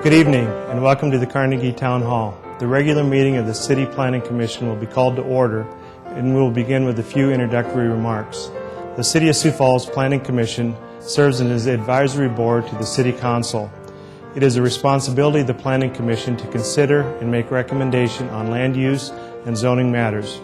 Good evening and welcome to the Carnegie Town Hall. The regular meeting of the City Planning Commission will be called to order and we will begin with a few introductory remarks. The City of Sioux Falls Planning Commission serves as an advisory board to the City Council. It is a responsibility of the Planning Commission to consider and make recommendation on land use and zoning matters.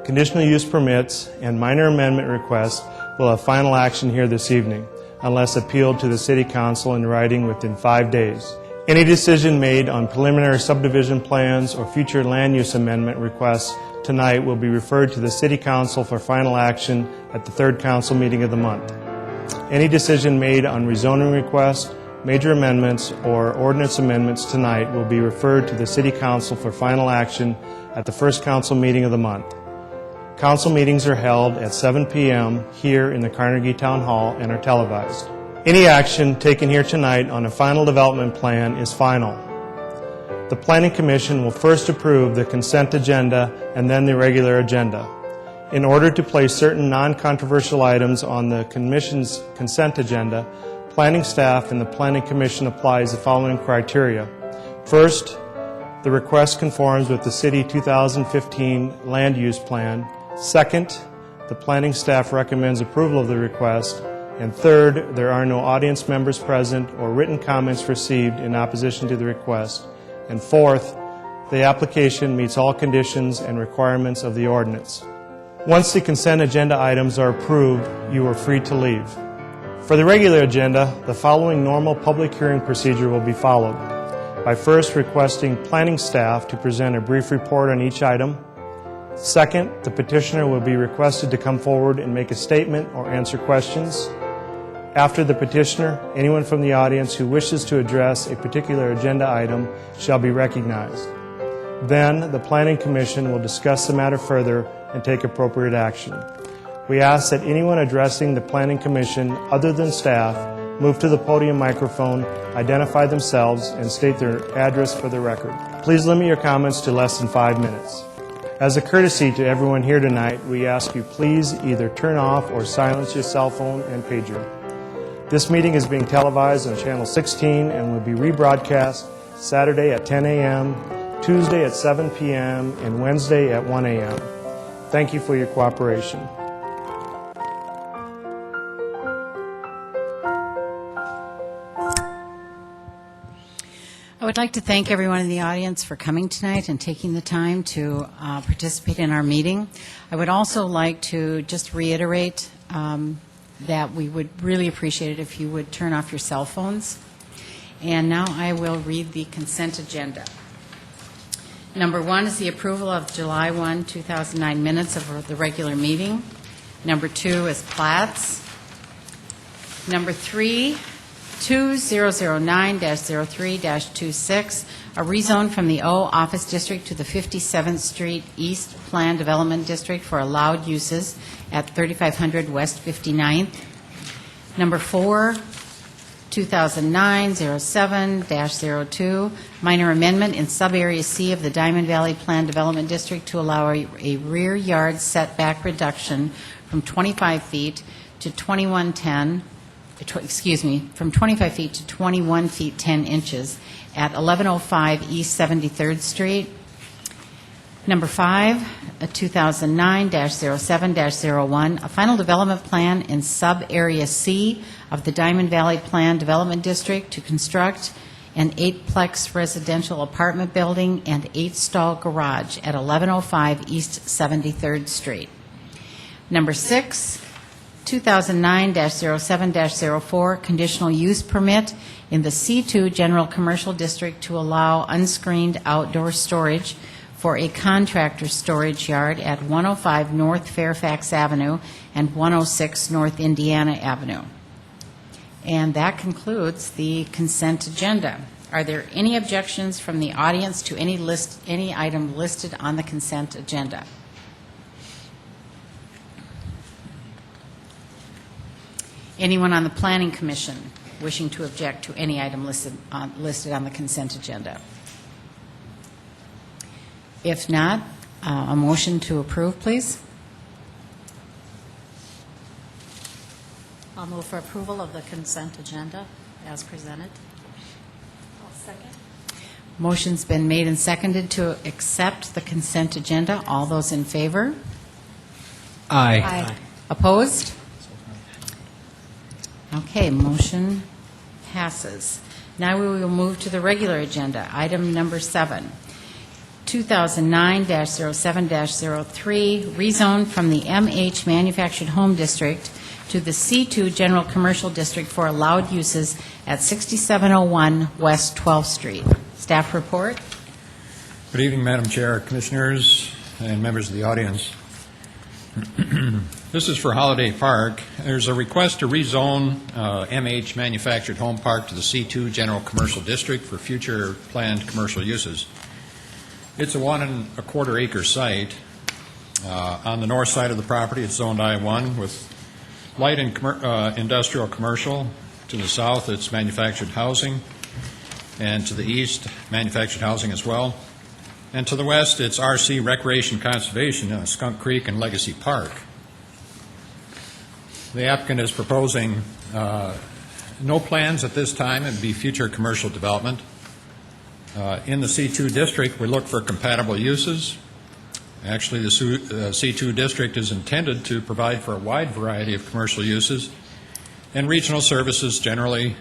Conditional use permits and minor amendment requests will have final action here this evening, unless appealed to the City Council in writing within 5 days. Any decision made on preliminary subdivision plans or future land use amendment requests tonight will be referred to the City Council for final action at the third council meeting of the month. Any decision made on rezoning requests, major amendments, or ordinance amendments tonight will be referred to the City Council for final action at the first council meeting of the month. Council meetings are held at 7 p.m. here in the Carnegie Town Hall and are televised. Any action taken here tonight on a final development plan is final. The Planning Commission will first approve the consent agenda and then the regular agenda. In order to place certain non-controversial items on the Commission's consent agenda, planning staff and the Planning Commission applies the following criteria. First, the request conforms with the City 2015 Land Use Plan. Second, the planning staff recommends approval of the request. And third, there are no audience members present or written comments received in opposition to the request. And fourth, the application meets all conditions and requirements of the ordinance. Once the consent agenda items are approved, you are free to leave. For the regular agenda, the following normal public hearing procedure will be followed. By first requesting planning staff to present a brief report on each item. Second, the petitioner will be requested to come forward and make a statement or answer questions. After the petitioner, anyone from the audience who wishes to address a particular agenda item shall be recognized. Then, the Planning Commission will discuss the matter further and take appropriate action. We ask that anyone addressing the Planning Commission other than staff move to the podium microphone, identify themselves, and state their address for the record. Please limit your comments to less than 5 minutes. As a courtesy to everyone here tonight, we ask you please either turn off or silence your cell phone and pager. This meeting is being televised on Channel 16 and will be rebroadcast Saturday at 10 a.m., Tuesday at 7 p.m., and Wednesday at 1 a.m. Thank you for your cooperation. I would like to thank everyone in the audience for coming tonight and taking the time to participate in our meeting. I would also like to just reiterate that we would really appreciate it if you would turn off your cell phones. And now I will read the consent agenda. Number 1 is the approval of July 1, 2009 minutes of the regular meeting. Number 2 is plats. Number 3, 2009-03-26, a rezone from the O Office District to the 57th Street East Plan Development District for allowed uses at 3500 West 59th. Number 4, 2009-07-02, minor amendment in sub-area C of the Diamond Valley Plan Development District to allow a rear yard setback reduction from 25 feet to from 25 feet to 21 feet 10 inches at 1105 East 73rd Street. Number 5, a 2009-07-01, a final development plan in sub-area C of the Diamond Valley Plan Development District to construct an 8-plex residential apartment building and 8-stall garage at 1105 East 73rd Street. Number 6, 2009-07-04, conditional use permit in the C2 General Commercial District to allow unscreened outdoor storage for a contractor storage yard at 105 North Fairfax Avenue and 106 North Indiana Avenue. And that concludes the consent agenda. Are there any objections from the audience to any item listed on the consent agenda? Anyone on the Planning Commission wishing to object to any item listed on the consent agenda? If not, a motion to approve, please. I'll move for approval of the consent agenda as presented. Second. Motion's been made and seconded to accept the consent agenda. All those in favor? Aye. Opposed? Okay, motion passes. Now we will move to the regular agenda. Item number 7, 2009-07-03, rezone from the MH Manufactured Home District to the C2 General Commercial District for allowed uses at 6701 West 12th Street. Staff report. Good evening, Madam Chair, Commissioners, and members of the audience. This is for Holiday Park. There's a request to rezone MH Manufactured Home Park to the C2 General Commercial District for future planned commercial uses. It's a 1 1/4 acre site. On the north side of the property, it's zoned I-1 with light and industrial commercial. To the south, it's manufactured housing, and to the east, manufactured housing as well. And to the west, it's RC Recreation Conservation, Skunk Creek and Legacy Park. The applicant is proposing no plans at this time. It would be future commercial development. In the C2 district, we look for compatible uses. Actually, the C2 district is intended to provide for a wide variety of commercial uses and regional services generally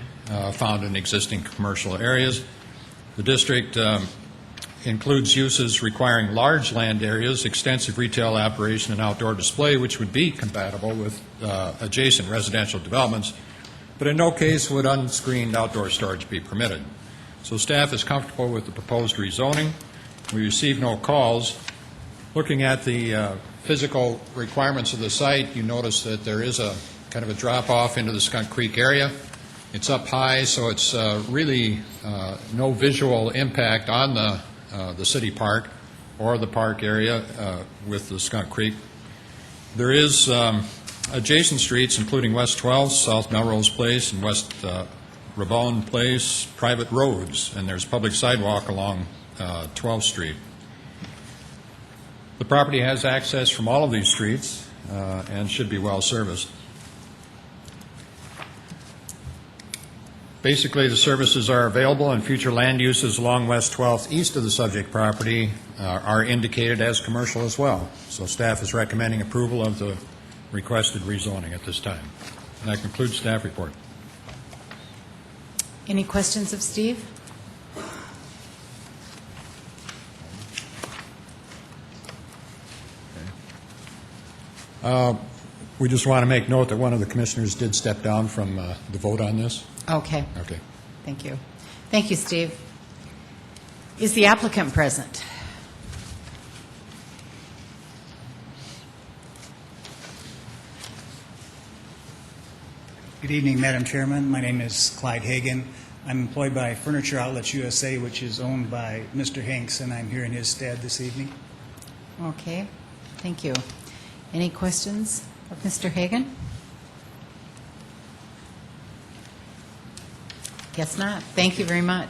found in existing commercial areas. The district includes uses requiring large land areas, extensive retail operation, and outdoor display, which would be compatible with adjacent residential developments, but in no case would unscreened outdoor storage be permitted. So staff is comfortable with the proposed rezoning. We received no calls. Looking at the physical requirements of the site, you notice that there is a kind of a drop-off into the Skunk Creek area. It's up high, so it's really no visual impact on the city park or the park area with the Skunk Creek. There is adjacent streets, including West 12th, South Melrose Place, and West Rebroadcast Place, private roads, and there's public sidewalk along 12th Street. The property has access from all of these streets and should be well serviced. Basically, the services are available, and future land uses along West 12th east of the subject property are indicated as commercial as well. So staff is recommending approval of the requested rezoning at this time. And that concludes staff report. Any questions of Steve? We just want to make note that one of the commissioners did step down from the vote on this. Okay. Okay. Thank you. Thank you, Steve. Is the applicant present? Good evening, Madam Chairman. My name is Clyde Hagan. I'm employed by Furniture Outlets USA, which is owned by Mr. Hanks, and I'm here in his stead this evening. Okay. Thank you. Any questions of Mr. Hagan? Guess not. Thank you very much.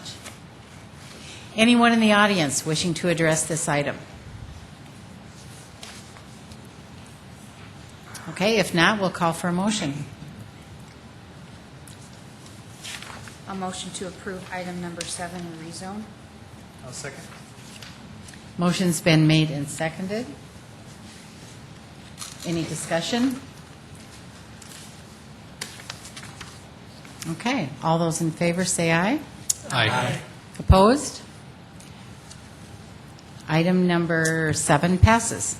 Anyone in the audience wishing to address this item? Okay, if not, we'll call for a motion. A motion to approve item number 7, rezone. I'll second. Motion's been made and seconded. Any discussion? Okay, all those in favor say aye. Aye. Opposed? Item number 7 passes.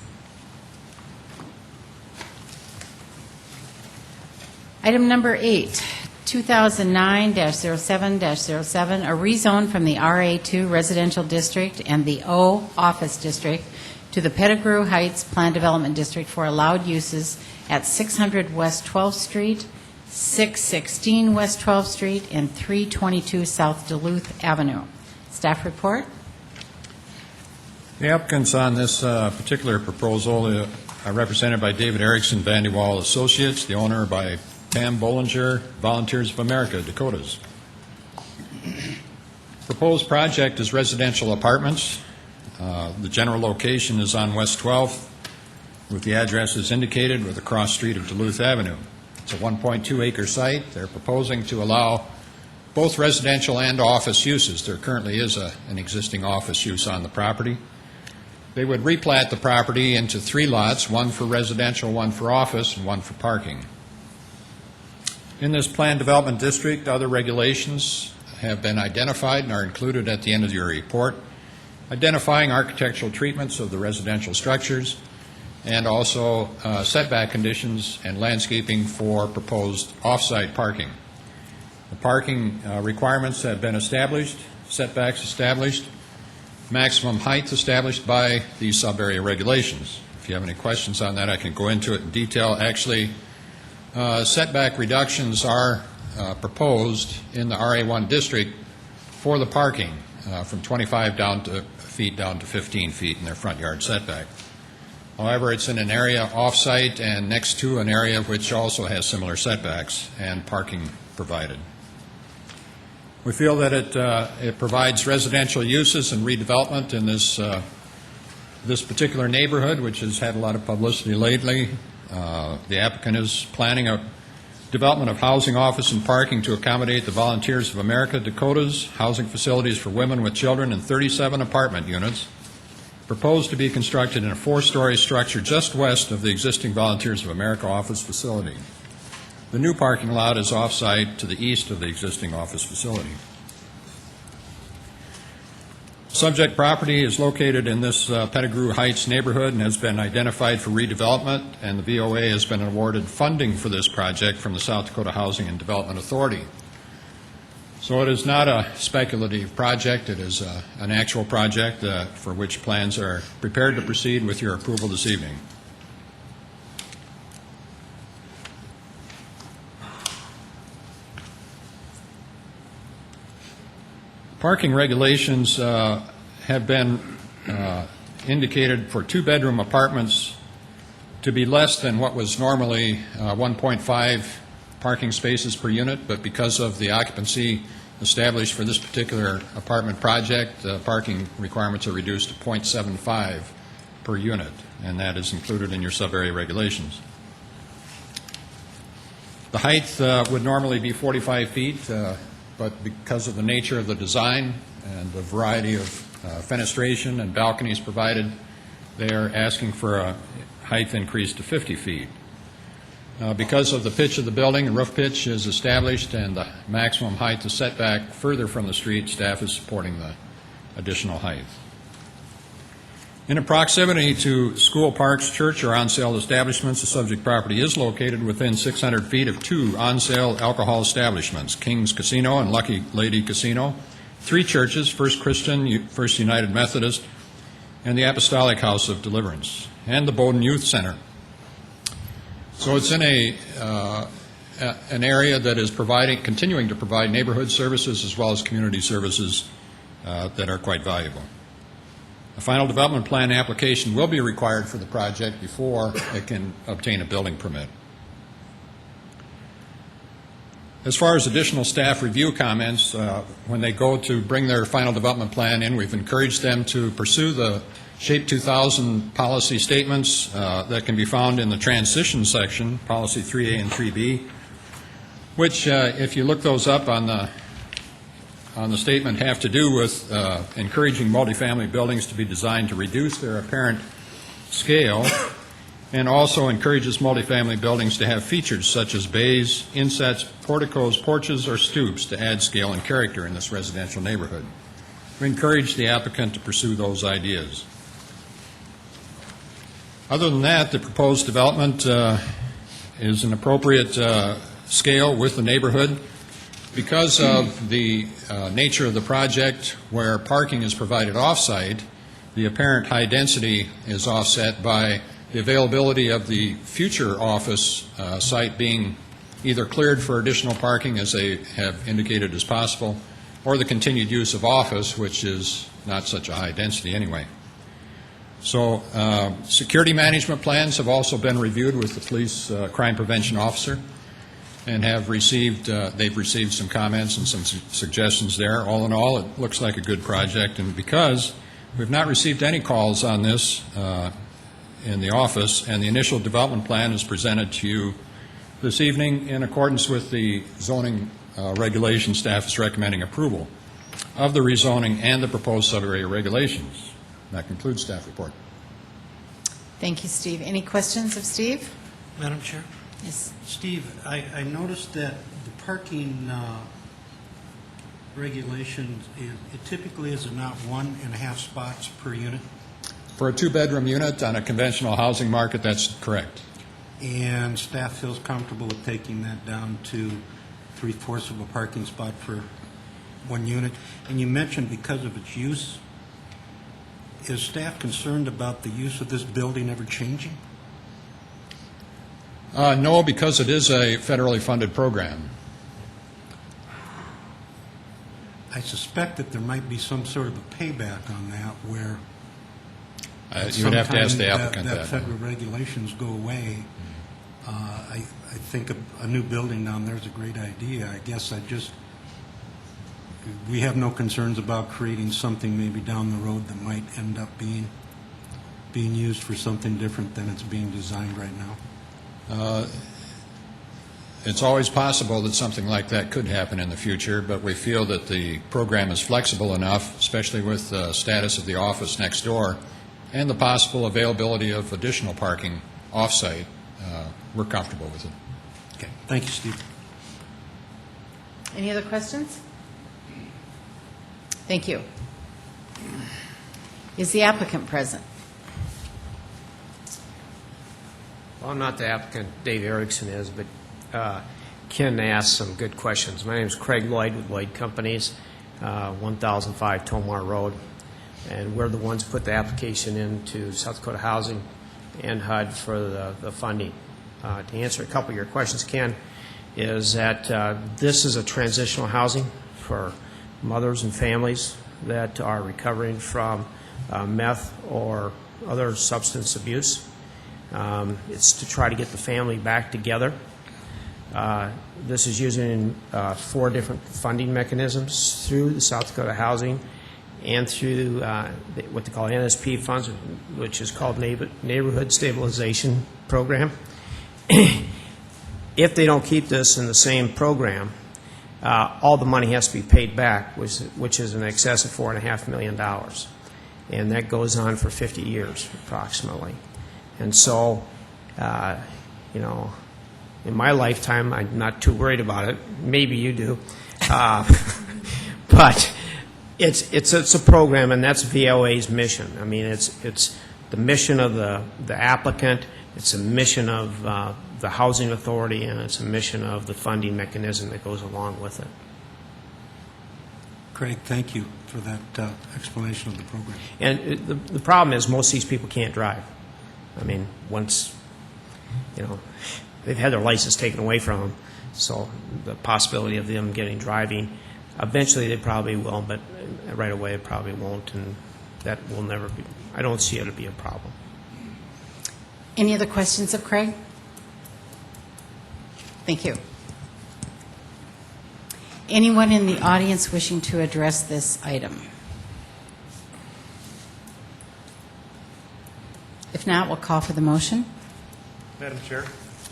Item number 8, 2009-07-07, a rezone from the RA2 Residential District and the O Office District to the Pettigrew Heights Plan Development District for allowed uses at 600 West 12th Street, 616 West 12th Street, and 322 South Duluth Avenue. Staff report? The applicants on this particular proposal are represented by David Erickson, Vandewall Associates, the owner by Pam Bollinger, Volunteers of America, Dakotas. Proposed project is residential apartments. The general location is on West 12th, with the address is indicated with a cross street of Duluth Avenue. It's a 1.2 acre site. They're proposing to allow both residential and office uses. There currently is an existing office use on the property. They would replat the property into 3 lots, one for residential, one for office, and one for parking. In this planned development district, other regulations have been identified and are included at the end of your report, identifying architectural treatments of the residential structures and also setback conditions and landscaping for proposed off-site parking. The parking requirements have been established, setbacks established, maximum height established by these sub-area regulations. If you have any questions on that, I can go into it in detail. Actually, setback reductions are proposed in the RA1 district for the parking from 25 feet down to 15 feet in their front yard setback. However, it's in an area off-site and next to an area which also has similar setbacks and parking provided. We feel that it provides residential uses and redevelopment in this particular neighborhood, which has had a lot of publicity lately. The applicant is planning a development of housing, office, and parking to accommodate the Volunteers of America, Dakota's housing facilities for women with children and 37 apartment units, proposed to be constructed in a 4-story structure just west of the existing Volunteers of America office facility. The new parking lot is off-site to the east of the existing office facility. Subject property is located in this Pettigrew Heights neighborhood and has been identified for redevelopment, and the VOA has been awarded funding for this project from the South Dakota Housing and Development Authority. So it is not a speculative project. It is an actual project for which plans are prepared to proceed with your approval this evening. Parking regulations have been indicated for 2-bedroom apartments to be less than what was normally 1.5 parking spaces per unit, but because of the occupancy established for this particular apartment project, parking requirements are reduced to 0.75 per unit, and that is included in your sub-area regulations. The height would normally be 45 feet, but because of the nature of the design and the variety of fenestration and balconies provided, they are asking for a height increase to 50 feet. Because of the pitch of the building, the roof pitch is established and the maximum height to setback further from the street, staff is supporting the additional height. In proximity to school, parks, church, or on-sale establishments, the subject property is located within 600 feet of 2 on-sale alcohol establishments, King's Casino and Lucky Lady Casino, 3 churches, First Christian, First United Methodist, and the Apostolic House of Deliverance, and the Bowdoin Youth Center. So it's in an area that is continuing to provide neighborhood services as well as community services that are quite valuable. A final development plan application will be required for the project before it can obtain a building permit. As far as additional staff review comments, when they go to bring their final development plan in, we've encouraged them to pursue the SHAPE 2000 policy statements that can be found in the transition section, policy 3A and 3B, which, if you look those up on the statement, have to do with encouraging multifamily buildings to be designed to reduce their apparent scale, and also encourages multifamily buildings to have features such as bays, insets, porticos, porches, or stoops to add scale and character in this residential neighborhood. We encourage the applicant to pursue those ideas. Other than that, the proposed development is an appropriate scale with the neighborhood. Because of the nature of the project, where parking is provided off-site, the apparent high density is offset by the availability of the future office site being either cleared for additional parking, as they have indicated as possible, or the continued use of office, which is not such a high density anyway. So security management plans have also been reviewed with the police crime prevention officer, and have received, they've received some comments and some suggestions there. All in all, it looks like a good project, and because we've not received any calls on this in the office, and the initial development plan is presented to you this evening in accordance with the zoning regulation, staff is recommending approval of the rezoning and the proposed sub-area regulations. That concludes staff report. Thank you, Steve. Any questions of Steve? Madam Chair? Yes. Steve, I noticed that the parking regulations, it typically is not 1.5 spots per unit, For a two-bedroom unit on a conventional housing market, that's correct. and staff feels comfortable with taking that down to 3/4 of a parking spot for one unit. And you mentioned because of its use. Is staff concerned about the use of this building ever changing? No, because it is a federally funded program. I suspect that there might be some sort of a payback on that where You would have to ask the sometime applicant that that. federal regulations go away. I think a new building down there is a great idea. I guess we have no concerns about creating something maybe down the road that might end up being used for something different than it's being designed right now. It's always possible that something like that could happen in the future, but we feel that the program is flexible enough, especially with the status of the office next door and the possible availability of additional parking off-site. We're comfortable with it. Okay, thank you, Steve. Any other questions? Thank you. Is the applicant present? Well, I'm not the applicant, Dave Erickson is, but Ken asked some good questions. My name is Craig Lloyd with Lloyd Companies, 1005 Tomar Road, and we're the ones who put the application into South Dakota Housing and HUD for the funding. To answer a couple of your questions, Ken, is that this is a transitional housing for mothers and families that are recovering from meth or other substance abuse. It's to try to get the family back together. This is using 4 different funding mechanisms through the South Dakota Housing and through what they call NSP funds, which is called Neighborhood Stabilization Program. If they don't keep this in the same program, all the money has to be paid back, which is in excess of $4.5 million. And that goes on for 50 years, approximately. And so, in my lifetime, I'm not too worried about it. Maybe you do. But it's a program, and that's VOA's mission. I mean, it's the mission of the applicant, it's a mission of the Housing Authority, and it's a mission of the funding mechanism that goes along with it. Craig, thank you for that explanation of the program. And the problem is most of these people can't drive. I mean, once, they've had their license taken away from them, so the possibility of them getting driving, eventually they probably will, but right away it probably won't, and that will never be, I don't see it to be a problem. Any other questions of Craig? Thank you. Anyone in the audience wishing to address this item? If not, we'll call for the motion. Madam Chair,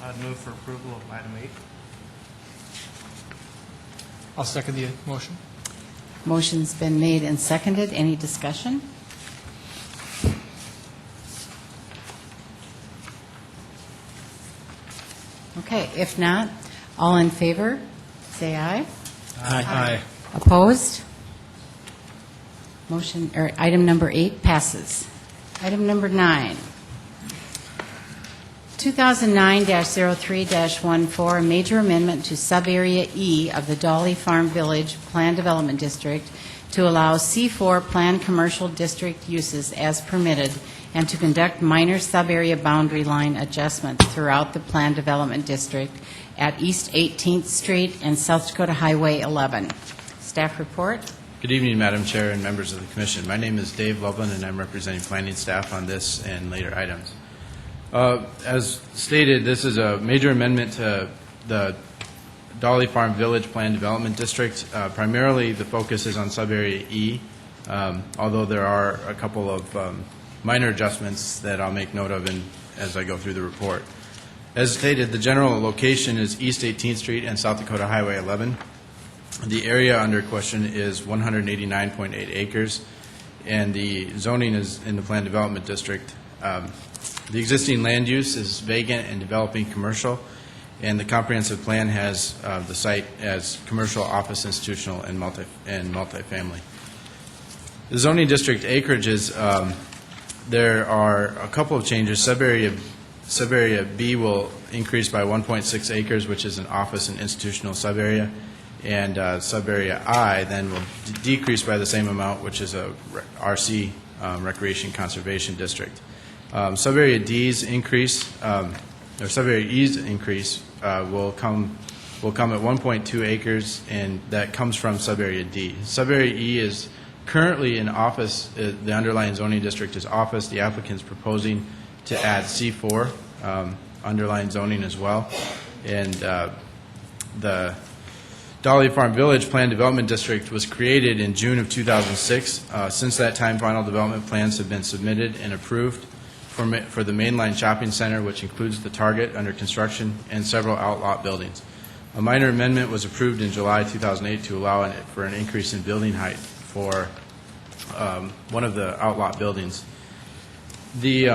I'd move for approval of item 8. I'll second the motion. Motion's been made and seconded. Any discussion? Okay, if not, all in favor, say aye. Aye. Opposed? Item number 8 passes. Item number 9. 2009-03-14, a major amendment to Sub-Area E of the Dahle Farm Village Plan Development District to allow C4 Planned Commercial District uses as permitted and to conduct minor sub-area boundary line adjustments throughout the Plan Development District at East 18th Street and South Dakota Highway 11. Staff report. Good evening, Madam Chair and members of the Commission. My name is Dave Levin, and I'm representing planning staff on this and later items. As stated, this is a major amendment to the Dahle Farm Village Plan Development District. Primarily, the focus is on sub-area E, although there are a couple of minor adjustments that I'll make note of as I go through the report. As stated, the general location is East 18th Street and South Dakota Highway 11. The area under question is 189.8 acres, and the zoning is in the Planned Development District. The existing land use is vacant and developing commercial, and the comprehensive plan has the site as commercial, office, institutional, and multifamily. The zoning district acreage is, there are a couple of changes. Subarea B will increase by 1.6 acres, which is an office and institutional subarea, and subarea I then will decrease by the same amount, which is a RC, Recreation Conservation District. Subarea D's increase, or subarea E's increase, will come at 1.2 acres, and that comes from subarea D. Subarea E is currently in office. The underlying zoning district is office. The applicant's proposing to add C4 underlying zoning as well, and the Dahle Farm Village Planned Development District was created in June of 2006. Since that time, final development plans have been submitted and approved for the mainline shopping center, which includes the Target under construction and several outlot buildings. A minor amendment was approved in July 2008 to allow for an increase in building height for one of the outlot buildings. The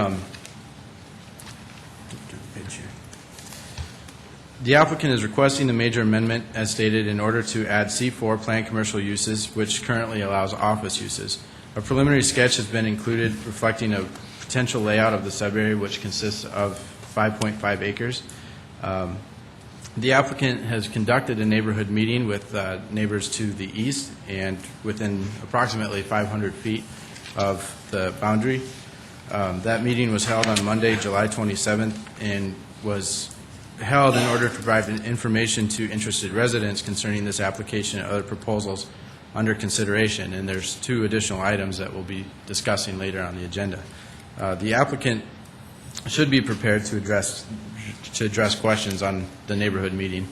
applicant is requesting the major amendment as stated in order to add C4 planned commercial uses, which currently allows office uses. A preliminary sketch has been included reflecting a potential layout of the subarea, which consists of 5.5 acres. The applicant has conducted a neighborhood meeting with neighbors to the east and within approximately 500 feet of the boundary. That meeting was held on Monday, July 27th, and was held in order to provide information to interested residents concerning this application and other proposals under consideration. And there's two additional items that we'll be discussing later on the agenda. The applicant should be prepared to address questions on the neighborhood meeting.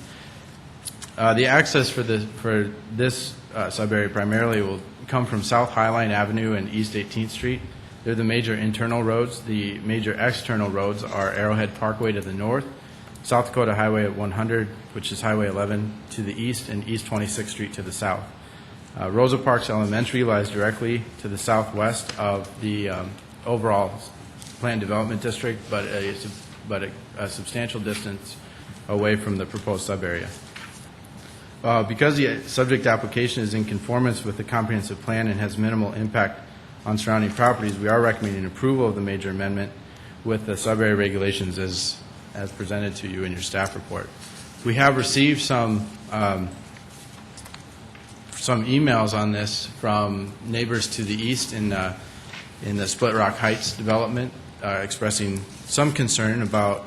The access for this subarea primarily will come from South Highline Avenue and East 18th Street. They're the major internal roads. The major external roads are Arrowhead Parkway to the north, South Dakota Highway 100, which is Highway 11 to the east, and East 26th Street to the south. Rosa Parks Elementary lies directly to the southwest of the overall planned development district, but a substantial distance away from the proposed subarea. Because the subject application is in conformance with the comprehensive plan and has minimal impact on surrounding properties, we are recommending approval of the major amendment with the subarea regulations as presented to you in your staff report. We have received some emails on this from neighbors to the east in the Split Rock Heights development, expressing some concern about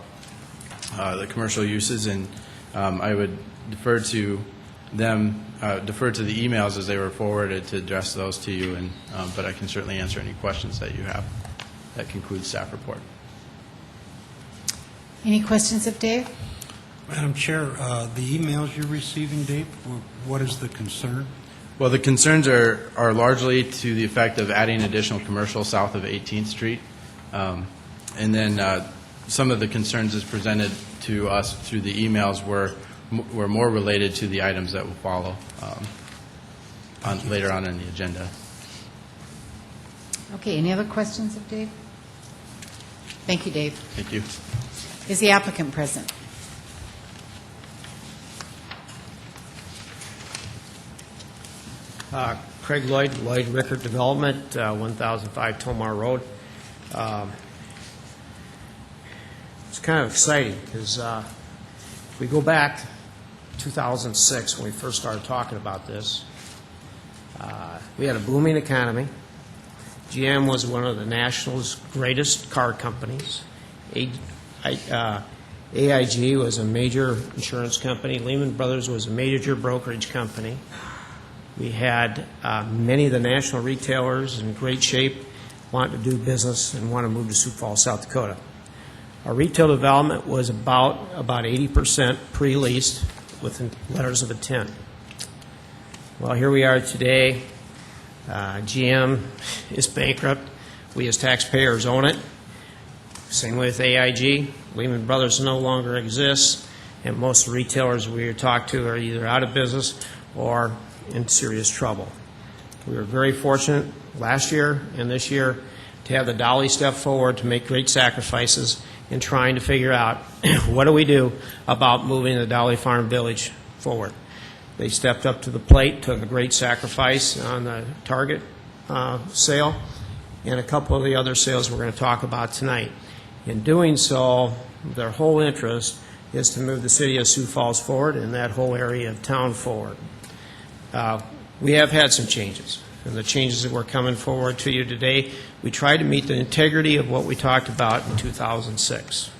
the commercial uses, and I would defer to them, defer to the emails as they were forwarded to address those to you, and but I can certainly answer any questions that you have. That concludes staff report. Any questions of Dave? Madam Chair, the emails you're receiving, Dave, what is the concern? Well, the concerns are largely to the effect of adding additional commercial south of 18th Street. And then some of the concerns as presented to us through the emails were more related to the items that will follow later on in the agenda. Okay, any other questions of Dave? Thank you, Dave. Thank you. Is the applicant present? Craig Lloyd, Lloyd Rickert Development, 1005 Tomar Road. It's kind of exciting because if we go back to 2006 when we first started talking about this, we had a booming economy. GM was one of the nation's greatest car companies. AIG was a major insurance company. Lehman Brothers was a major brokerage company. We had many of the national retailers in great shape, wanting to do business and want to move to Sioux Falls, South Dakota. Our retail development was about 80% pre-leased with letters of intent. Well, here we are today. GM is bankrupt. We as taxpayers own it. Same with AIG. Lehman Brothers no longer exists, and most retailers we talk to are either out of business or in serious trouble. We were very fortunate last year and this year to have the Dahle step forward to make great sacrifices in trying to figure out what do we do about moving the Dahle Farm Village forward. They stepped up to the plate, took a great sacrifice on the Target sale and a couple of the other sales we're going to talk about tonight. In doing so, their whole interest is to move the city of Sioux Falls forward and that whole area of town forward. We have had some changes, and the changes that we're coming forward to you today, we tried to meet the integrity of what we talked about in 2006.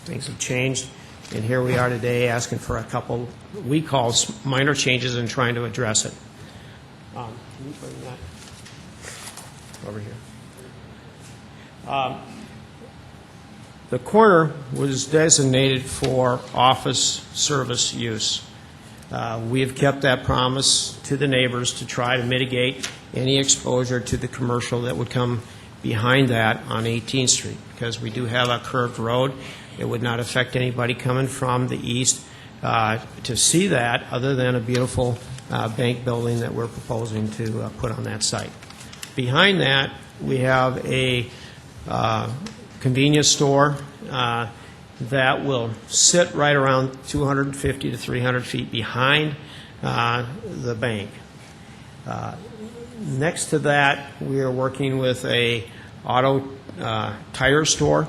Things have changed, and here we are today asking for a couple we call minor changes and trying to address it. Can you bring that over here? The corner was designated for office service use. We have kept that promise to the neighbors to try to mitigate any exposure to the commercial that would come behind that on 18th Street, because we do have a curved road. It would not affect anybody coming from the east to see that, other than a beautiful bank building that we're proposing to put on that site. Behind that, we have a convenience store that will sit right around 250 to 300 feet behind the bank. Next to that, we are working with a auto tire store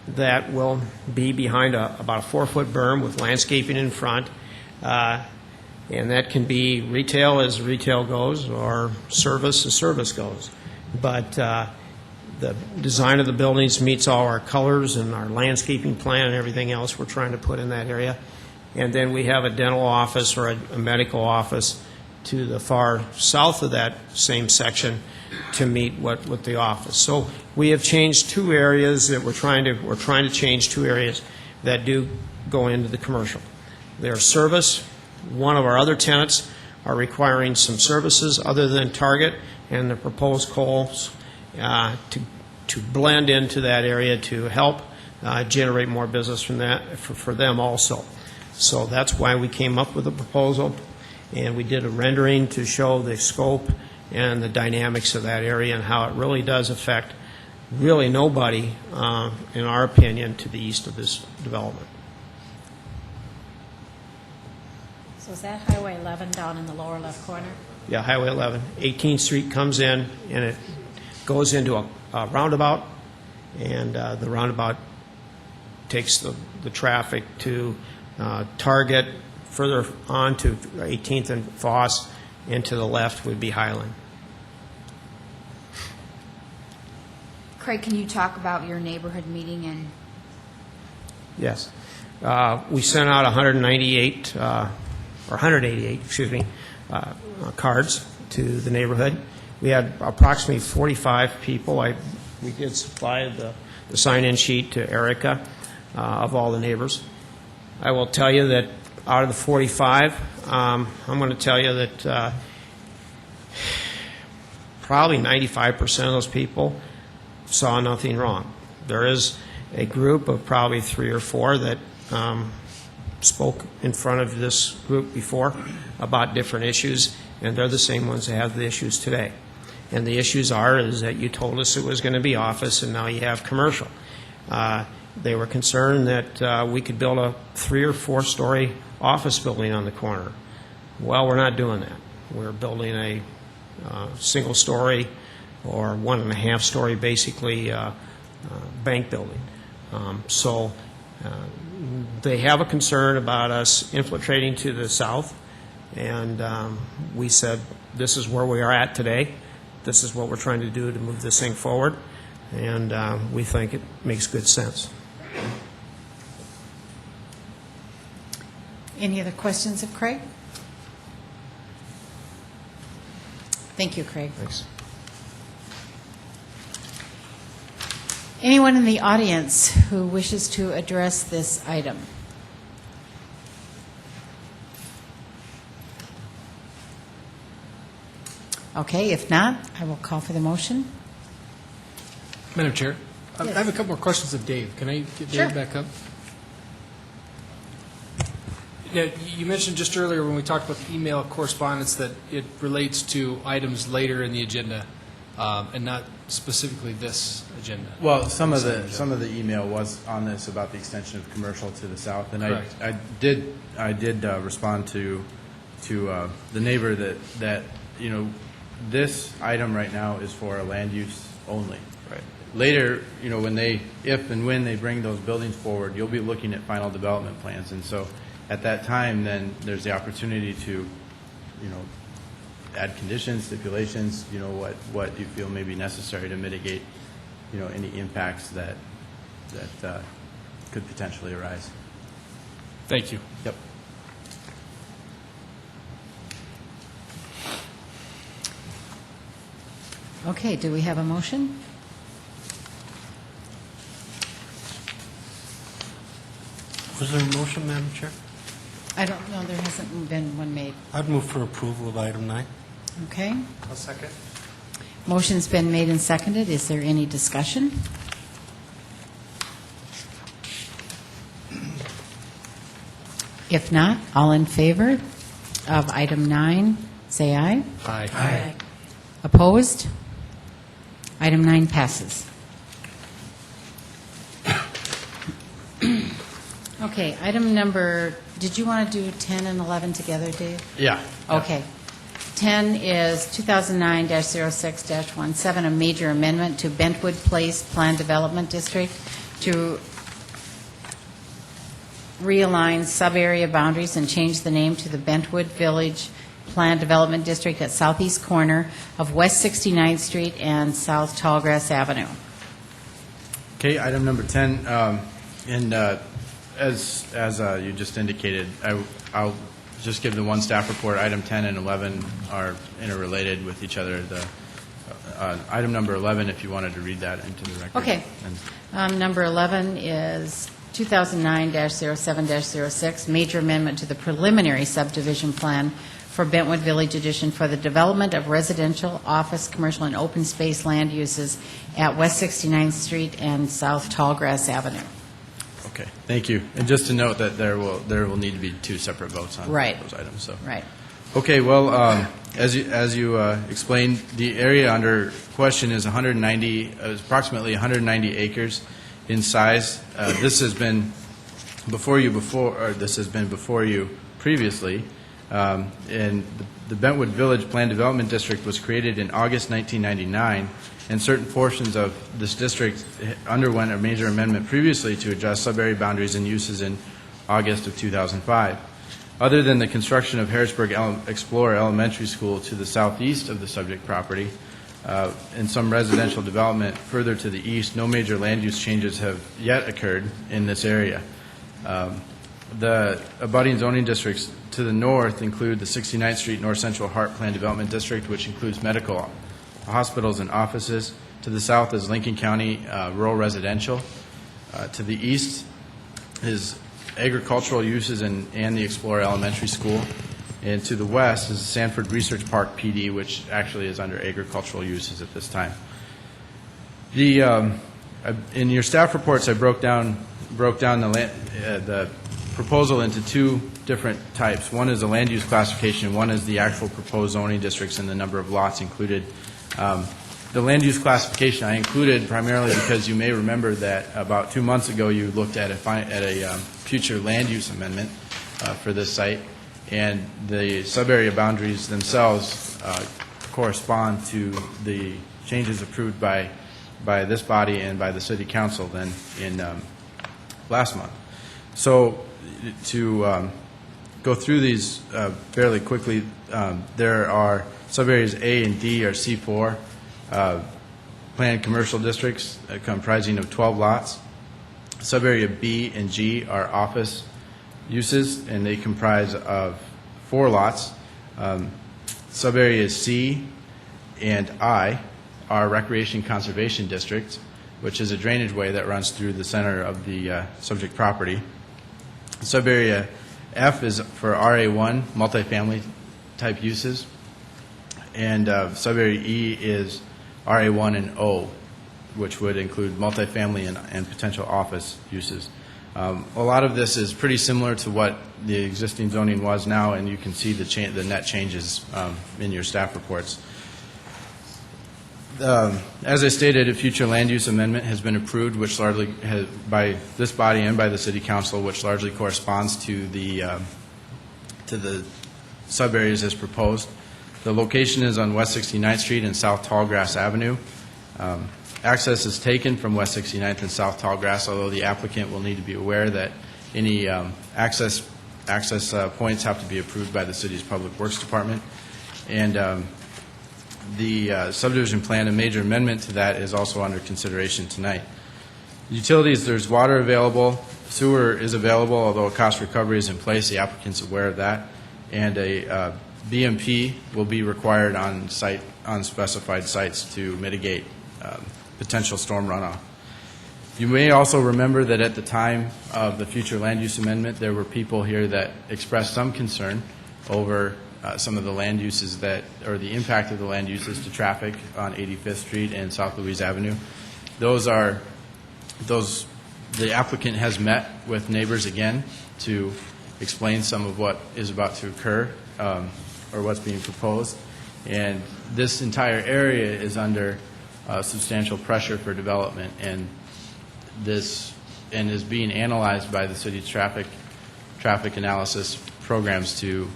that will be behind about a 4-foot berm with landscaping in front. And that can be retail as retail goes, or service as service goes. But the design of the buildings meets all our colors and our landscaping plan and everything else we're trying to put in that area. And then we have a dental office or a medical office to the far south of that same section to meet with the office. So we have changed two areas that we're trying to change two areas that do go into the commercial. They're service. One of our other tenants are requiring some services other than Target, and the proposed calls to blend into that area to help generate more business from that for them also. So that's why we came up with a proposal, and we did a rendering to show the scope and the dynamics of that area and how it really does affect really nobody, in our opinion, to the east of this development. So is that Highway 11 down in the lower left corner? Yeah, Highway 11. 18th Street comes in, and it goes into a roundabout, and the roundabout takes the traffic to Target, further on to 18th and Foss, and to the left would be Highland. Craig, can you talk about your neighborhood meeting and Yes. We sent out 188 cards to the neighborhood. We had approximately 45 people. We did supply the sign-in sheet to Erica of all the neighbors. I will tell you that out of the 45, I'm going to tell you that probably 95% of those people saw nothing wrong. There is a group of probably 3 or 4 that spoke in front of this group before about different issues, and they're the same ones that have the issues today. And the issues is that you told us it was going to be office, and now you have commercial. They were concerned that we could build a 3 or 4 story office building on the corner. Well, we're not doing that. We're building a single story or 1.5 story, basically, bank building. So they have a concern about us infiltrating to the south, and we said, this is where we are at today. This is what we're trying to do to move this thing forward, and we think it makes good sense. Any other questions of Craig? Thank you, Craig. Thanks. Anyone in the audience who wishes to address this item? Okay, if not, I will call for the motion. Madam Chair, Yes. I have a couple more questions of Dave. Can I get Sure. Dave back up? Yeah, you mentioned just earlier when we talked about the email correspondence that it relates to items later in the agenda, and not specifically this agenda. Well, some of the email was on this about the extension of commercial to the south, and Correct. I did respond to the neighbor that this item right now is for a land use only. Right. Later, if and when they bring those buildings forward, you'll be looking at final development plans, and so at that time, then there's the opportunity to, add conditions, stipulations, what you feel may be necessary to mitigate, any impacts that could potentially arise. Thank you. Yep. Okay, do we have a motion? Was there a motion, Madam Chair? I don't know, there hasn't been one made. I'd move for approval of item 9. Okay. I'll second. Motion's been made and seconded. Is there any discussion? If not, all in favor of item 9, say aye. Aye. Opposed? Item 9 passes. Okay, item number, did you want to do 10 and 11 together, Dave? Yeah. Okay. 10 is 2009-06-17, a major amendment to Bentwood Place Plan Development District to realign sub-area boundaries and change the name to the Bentwood Village Plan Development District at southeast corner of West 69th Street and South Tallgrass Avenue. Okay, item number 10, as you just indicated, I'll just give the one staff report. Item 10 and 11 are interrelated with each other. The item number 11, if you wanted to read that into the record. Okay. Number 11 is 2009-07-06, major amendment to the preliminary subdivision plan for Bentwood Village Edition for the development of residential, office, commercial, and open space land uses at West 69th Street and South Tallgrass Avenue. Okay, thank you. And just to note that there will need to be two separate votes on those items. So. Right. Okay, well, as you explained, the area under question is approximately 190 acres in size. This has been before you previously. And the Bentwood Village Plan Development District was created in August 1999, and certain portions of this district underwent a major amendment previously to adjust sub-area boundaries and uses in August of 2005. Other than the construction of Harrisburg Explorer Elementary School to the southeast of the subject property and some residential development further to the east, no major land use changes have yet occurred in this area. The abutting zoning districts to the north include the 69th Street North Central Hart Plan Development District, which includes medical, hospitals, and offices. To the south is Lincoln County Rural Residential. To the east is agricultural uses and the Explorer Elementary School. And to the west is the Sanford Research Park PD, which actually is under agricultural uses at this time. In your staff reports, I broke down the proposal into two different types. One is a land use classification, one is the actual proposed zoning districts and the number of lots included. The land use classification I included primarily because you may remember that about 2 months ago you looked at a future land use amendment for this site, and the sub-area boundaries themselves correspond to the changes approved by this body and by the City Council then in last month. So to go through these fairly quickly, there are sub-areas A and D are C4 planned commercial districts comprising of 12 lots. Sub-area B and G are office uses, and they comprise of 4 lots. Sub-areas C and I are recreation conservation districts, which is a drainage way that runs through the center of the subject property. Sub-area F is for RA1, multifamily type uses, and sub-area E is RA1 and O, which would include multifamily and potential office uses. A lot of this is pretty similar to what the existing zoning was now, and you can see the net changes in your staff reports. As I stated, a future land use amendment has been approved, which largely by this body and by the City Council, which largely corresponds to the sub areas as proposed. The location is on West 69th Street and South Tallgrass Avenue. Access is taken from West 69th and South Tallgrass, although the applicant will need to be aware that any access points have to be approved by the city's Public Works Department. And the subdivision plan, a major amendment to that, is also under consideration tonight. Utilities, there's water available, sewer is available, although a cost recovery is in place. The applicant's aware of that. And a BMP will be required on specified sites to mitigate potential storm runoff. You may also remember that at the time of the future land use amendment, there were people here that expressed some concern over some of the land uses or the impact of the land uses to traffic on 85th Street and South Louise Avenue. The applicant has met with neighbors again to explain some of what is about to occur or what's being proposed. And this entire area is under substantial pressure for development, and is being analyzed by the city's traffic analysis programs to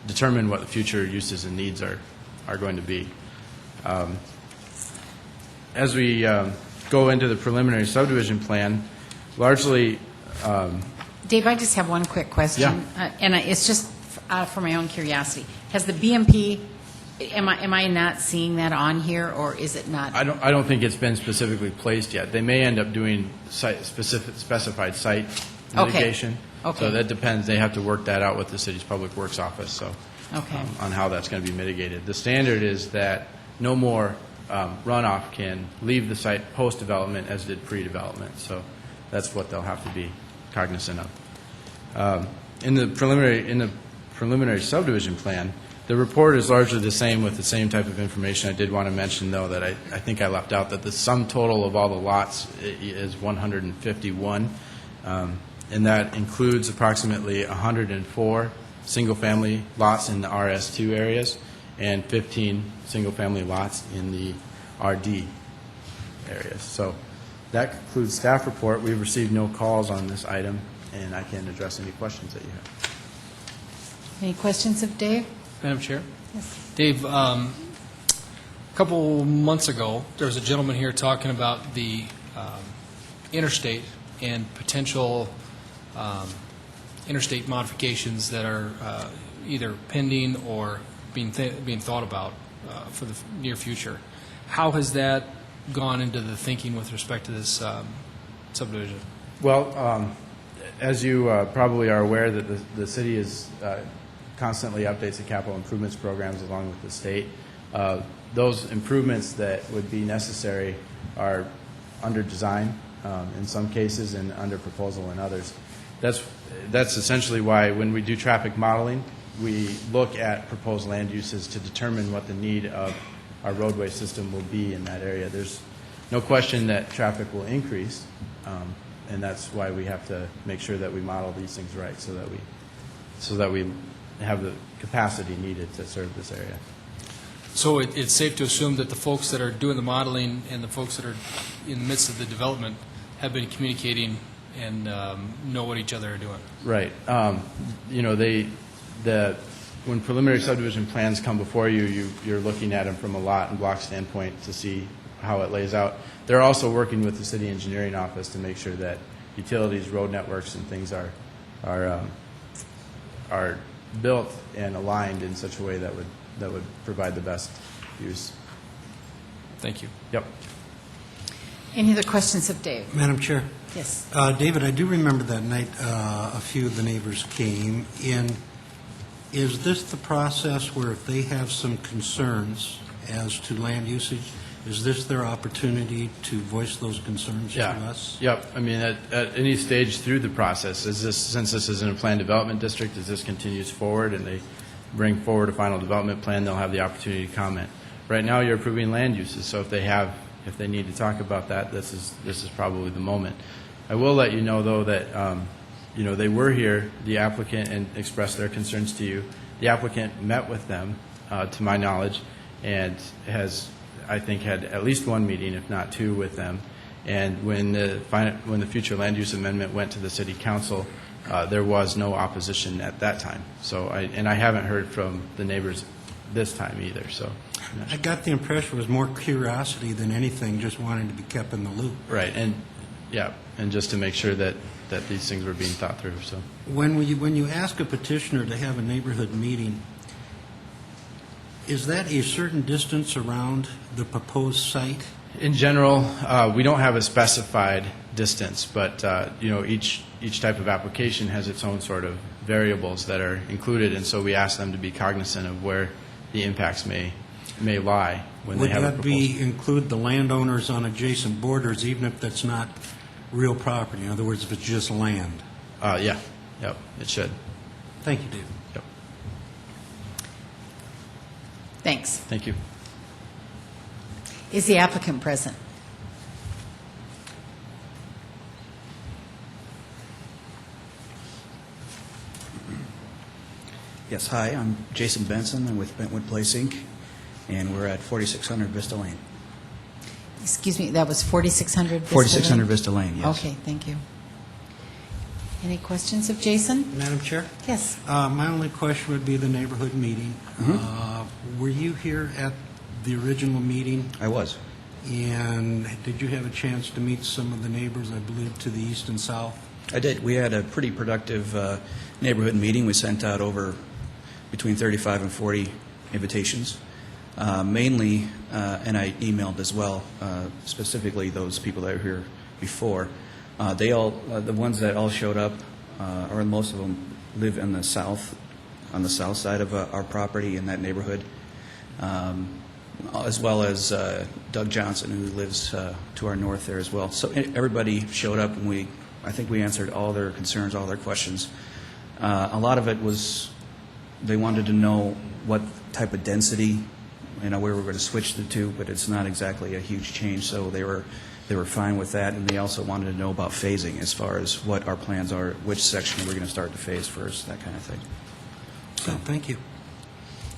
determine what the future uses and needs are going to be. As we go into the preliminary subdivision plan, largely. Dave, I just have one quick question. Yeah. And it's just for my own curiosity. Has the BMP, am I not seeing that on here, or is it not? I don't think it's been specifically placed yet. They may end up doing specified site mitigation. Okay. So that depends. They have to work that out with the city's Public Works office. So Okay. on how that's going to be mitigated. The standard is that no more runoff can leave the site post-development as did pre-development. So that's what they'll have to be cognizant of. In the preliminary subdivision plan, the report is largely the same with the same type of information. I did want to mention, though, that I think I left out that the sum total of all the lots is 151, and that includes approximately 104 single-family lots in the RS2 areas and 15 single-family lots in the RD areas. So that concludes staff report. We've received no calls on this item, and I can address any questions that you have. Any questions of Dave? Madam Chair? Yes. Dave, a couple months ago, there was a gentleman here talking about the interstate and potential interstate modifications that are either pending or being thought about for the near future. How has that gone into the thinking with respect to this subdivision? Well, as you probably are aware, that the city is constantly updates the capital improvements programs along with the state. Those improvements that would be necessary are under design in some cases and under proposal in others. That's essentially why when we do traffic modeling, we look at proposed land uses to determine what the need of our roadway system will be in that area. There's no question that traffic will increase, and that's why we have to make sure that we model these things right so that we have the capacity needed to serve this area. So it's safe to assume that the folks that are doing the modeling and the folks that are in the midst of the development have been communicating and know what each other are doing. Right. When preliminary subdivision plans come before you, you're looking at them from a lot and block standpoint to see how it lays out. They're also working with the city engineering office to make sure that utilities, road networks, and things are built and aligned in such a way that would provide the best use. Thank you. Yep. Any other questions of Dave? Madam Chair. Yes. David, I do remember that night a few of the neighbors came in. Is this the process where if they have some concerns as to land usage, is this their opportunity to voice those concerns to us? Yep. I mean, at any stage through the process, since this is in a planned development district, as this continues forward and they bring forward a final development plan, they'll have the opportunity to comment. Right now, you're approving land uses, so if they need to talk about that, this is probably the moment. I will let you know, though, that they were here, the applicant, and expressed their concerns to you. The applicant met with them, to my knowledge, and has, I think, had at least one meeting, if not two, with them. And when the future land use amendment went to the city council, there was no opposition at that time. So I haven't heard from the neighbors this time either. So I got the impression it was more curiosity than anything, just wanting to be kept in the loop. right, and just to make sure that these things were being thought through. So When you ask a petitioner to have a neighborhood meeting, is that a certain distance around the proposed site? in general, we don't have a specified distance, but each type of application has its own sort of variables that are included, and so we ask them to be cognizant of where the impacts may lie when they have a proposal. Would that include the landowners on adjacent borders, even if that's not real property? In other words, if it's just land? Yeah, yep, it should. Thank you, David. Yep. Thanks. Thank you. Is the applicant present? Yes, hi, I'm Jason Benson. I'm with Bentwood Place, Inc., and we're at 4600 Vista Lane. Excuse me, that was 4600 Vista 4600 Lane? Vista Lane, yes. Okay, thank you. Any questions of Jason? Madam Chair? Yes. My only question would be the neighborhood meeting. Were you here at the original meeting? I was. And did you have a chance to meet some of the neighbors, I believe, to the east and south? I did. We had a pretty productive neighborhood meeting. We sent out over between 35 and 40 invitations, mainly, and I emailed as well, specifically those people that were here before. They all, the ones that all showed up, or most of them, live in the south, on the south side of our property in that neighborhood, as well as Doug Johnson, who lives to our north there as well. So everybody showed up, and I think we answered all their concerns, all their questions. A lot of it was they wanted to know what type of density, where we're going to switch the two, but it's not exactly a huge change, so they were fine with that, and they also wanted to know about phasing as far as what our plans are, which section we're going to start to phase first, that kind of thing. So, thank you.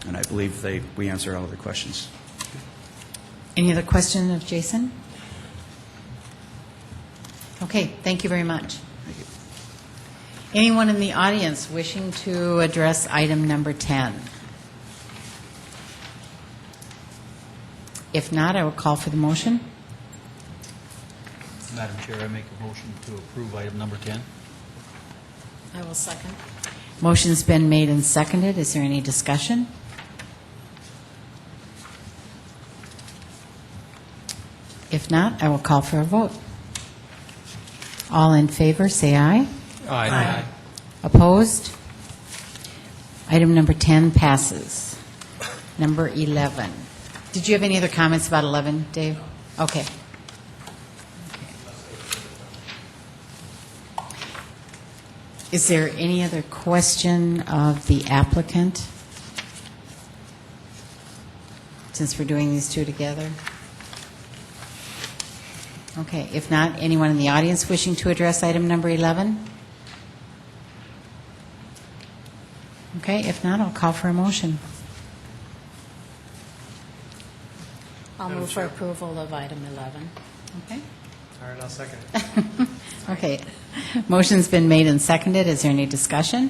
And I believe we answered all of their questions. Any other question of Jason? Okay, thank you very much. Thank you. Anyone in the audience wishing to address item number 10? If not, I will call for the motion. Madam Chair, I make a motion to approve item number 10. I will second. Motion's been made and seconded. Is there any discussion? If not, I will call for a vote. All in favor, say aye. Aye. Opposed? Item number 10 passes. Number 11. Did you have any other comments about 11, Dave? Okay. Is there any other question of the applicant? Since we're doing these two together? Okay, if not, anyone in the audience wishing to address item number 11? Okay, if not, I'll call for a motion. I'll move for approval of item 11. Okay. All right, I'll second it. Okay. Motion's been made and seconded. Is there any discussion?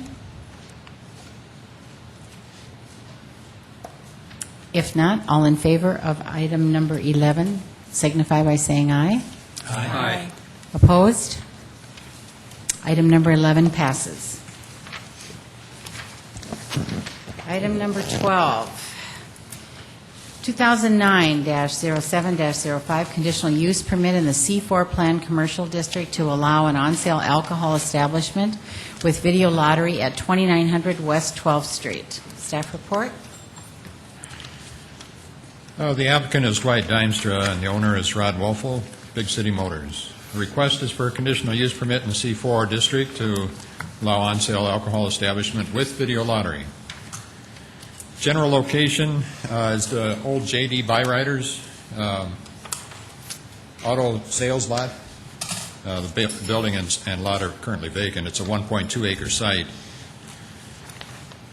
If not, all in favor of item number 11 signify by saying aye. Aye. Opposed? Item number 11 passes. Item number 12, 2009-07-05, conditional use permit in the C4 Plan Commercial District to allow an on-sale alcohol establishment with video lottery at 2900 West 12th Street. Staff report. The applicant is Dwight Dimstra, and the owner is Rod Wolfel, Big City Motors. The request is for a conditional use permit in the C4 district to allow on-sale alcohol establishment with video lottery. General location is the old JD Buyriders auto sales lot. The building and lot are currently vacant. It's a 1.2-acre site.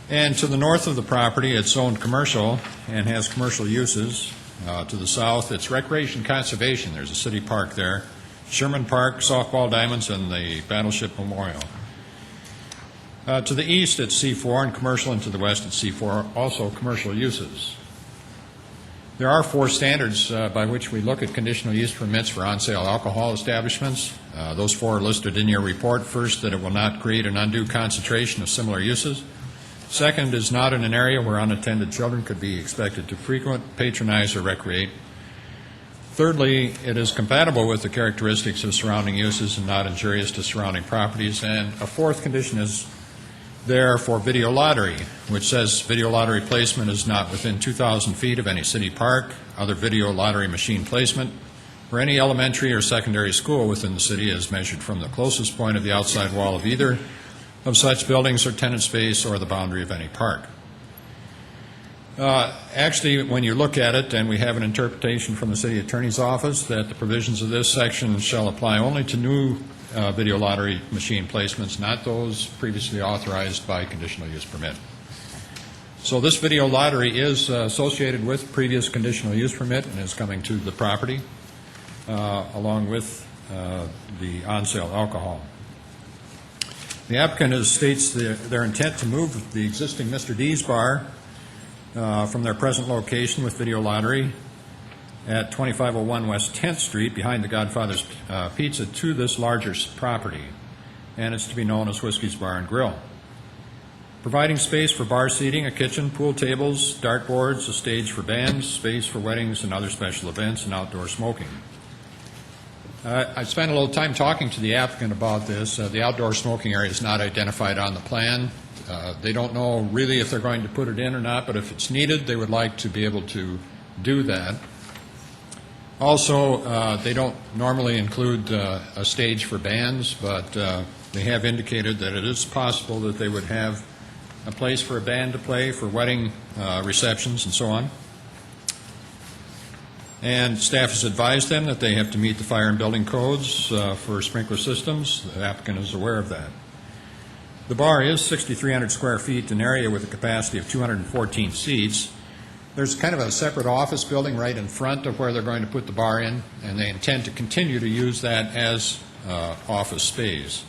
And to the north of the property, it's zoned commercial and has commercial uses. To the south, it's recreation conservation. There's a city park there, Sherman Park, softball diamonds, and the Battleship Memorial. To the east, it's C4 and commercial, and to the west, it's C4, also commercial uses. There are 4 standards by which we look at conditional use permits for on-sale alcohol establishments. Those 4 are listed in your report. First, that it will not create an undue concentration of similar uses. Second, is not in an area where unattended children could be expected to frequent, patronize, or recreate. Thirdly, it is compatible with the characteristics of surrounding uses and not injurious to surrounding properties. And a 4th condition is there for video lottery, which says video lottery placement is not within 2,000 feet of any city park, other video lottery machine placement, or any elementary or secondary school within the city as measured from the closest point of the outside wall of either of such buildings or tenant space or the boundary of any park. Actually, when you look at it, and we have an interpretation from the City Attorney's Office that the provisions of this section shall apply only to new video lottery machine placements, not those previously authorized by conditional use permit. So this video lottery is associated with previous conditional use permit and is coming to the property along with the on-sale alcohol. The applicant states their intent to move the existing Mr. D's bar from their present location with video lottery at 2501 West 10th Street behind the Godfather's Pizza to this larger property, and it's to be known as Whiskey's Bar and Grill. Providing space for bar seating, a kitchen, pool tables, dartboards, a stage for bands, space for weddings and other special events, and outdoor smoking. I spent a little time talking to the applicant about this. The outdoor smoking area is not identified on the plan. They don't know really if they're going to put it in or not, but if it's needed, they would like to be able to do that. Also, they don't normally include a stage for bands, but they have indicated that it is possible that they would have a place for a band to play for wedding receptions and so on. And staff has advised them that they have to meet the fire and building codes for sprinkler systems. The applicant is aware of that. The bar is 6,300 square feet, an area with a capacity of 214 seats. There's kind of a separate office building right in front of where they're going to put the bar in, and they intend to continue to use that as office space,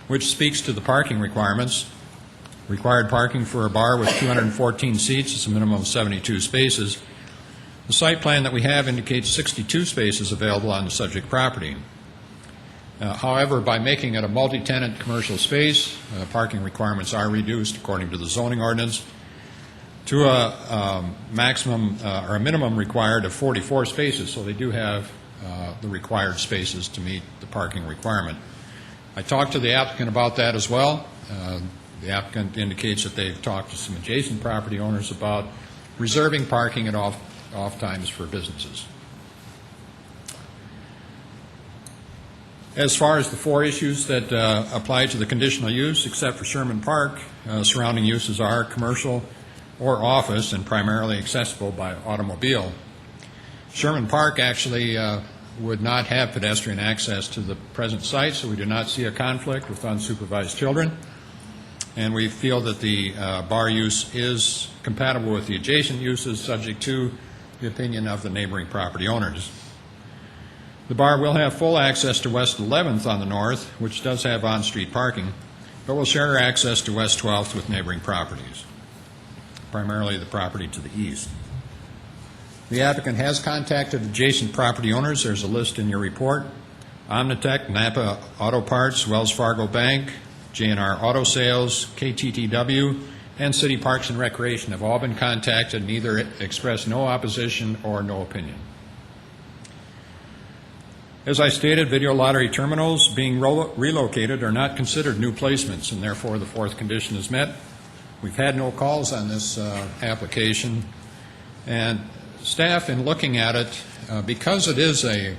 which speaks to the parking requirements. Required parking for a bar with 214 seats is a minimum of 72 spaces. The site plan that we have indicates 62 spaces available on the subject property. However, by making it a multi-tenant commercial space, parking requirements are reduced according to the zoning ordinance to a maximum or a minimum required of 44 spaces, so they do have the required spaces to meet the parking requirement. I talked to the applicant about that as well. The applicant indicates that they've talked to some adjacent property owners about reserving parking at off times for businesses. As far as the 4 issues that apply to the conditional use, except for Sherman Park, surrounding uses are commercial or office and primarily accessible by automobile. Sherman Park actually would not have pedestrian access to the present site, so we do not see a conflict with unsupervised children. And we feel that the bar use is compatible with the adjacent uses, subject to the opinion of the neighboring property owners. The bar will have full access to West 11th on the north, which does have on-street parking, but will share access to West 12th with neighboring properties, primarily the property to the east. The applicant has contacted adjacent property owners. There's a list in your report. Omnitech, Napa Auto Parts, Wells Fargo Bank, J&R Auto Sales, KTTW, and City Parks and Recreation have all been contacted and either expressed no opposition or no opinion. As I stated, video lottery terminals being relocated are not considered new placements, and therefore the 4th condition is met. We've had no calls on this application, and staff, in looking at it, because it is a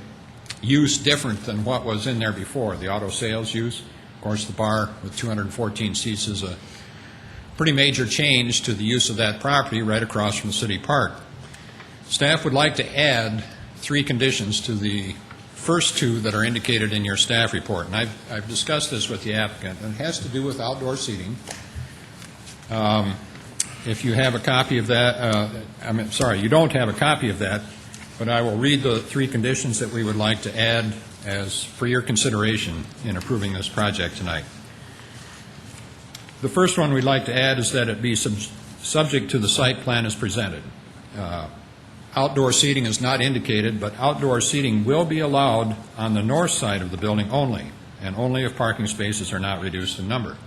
use different than what was in there before, the auto sales use, of course the bar with 214 seats is a pretty major change to the use of that property right across from the city park. Staff would like to add 3 conditions to the first two that are indicated in your staff report. And I've discussed this with the applicant, and it has to do with outdoor seating. If you have a copy of that, you don't have a copy of that, but I will read the three conditions that we would like to add for your consideration in approving this project tonight. The first one we'd like to add is that it be subject to the site plan as presented. Outdoor seating is not indicated, but outdoor seating will be allowed on the north side of the building only, and only if parking spaces are not reduced in number.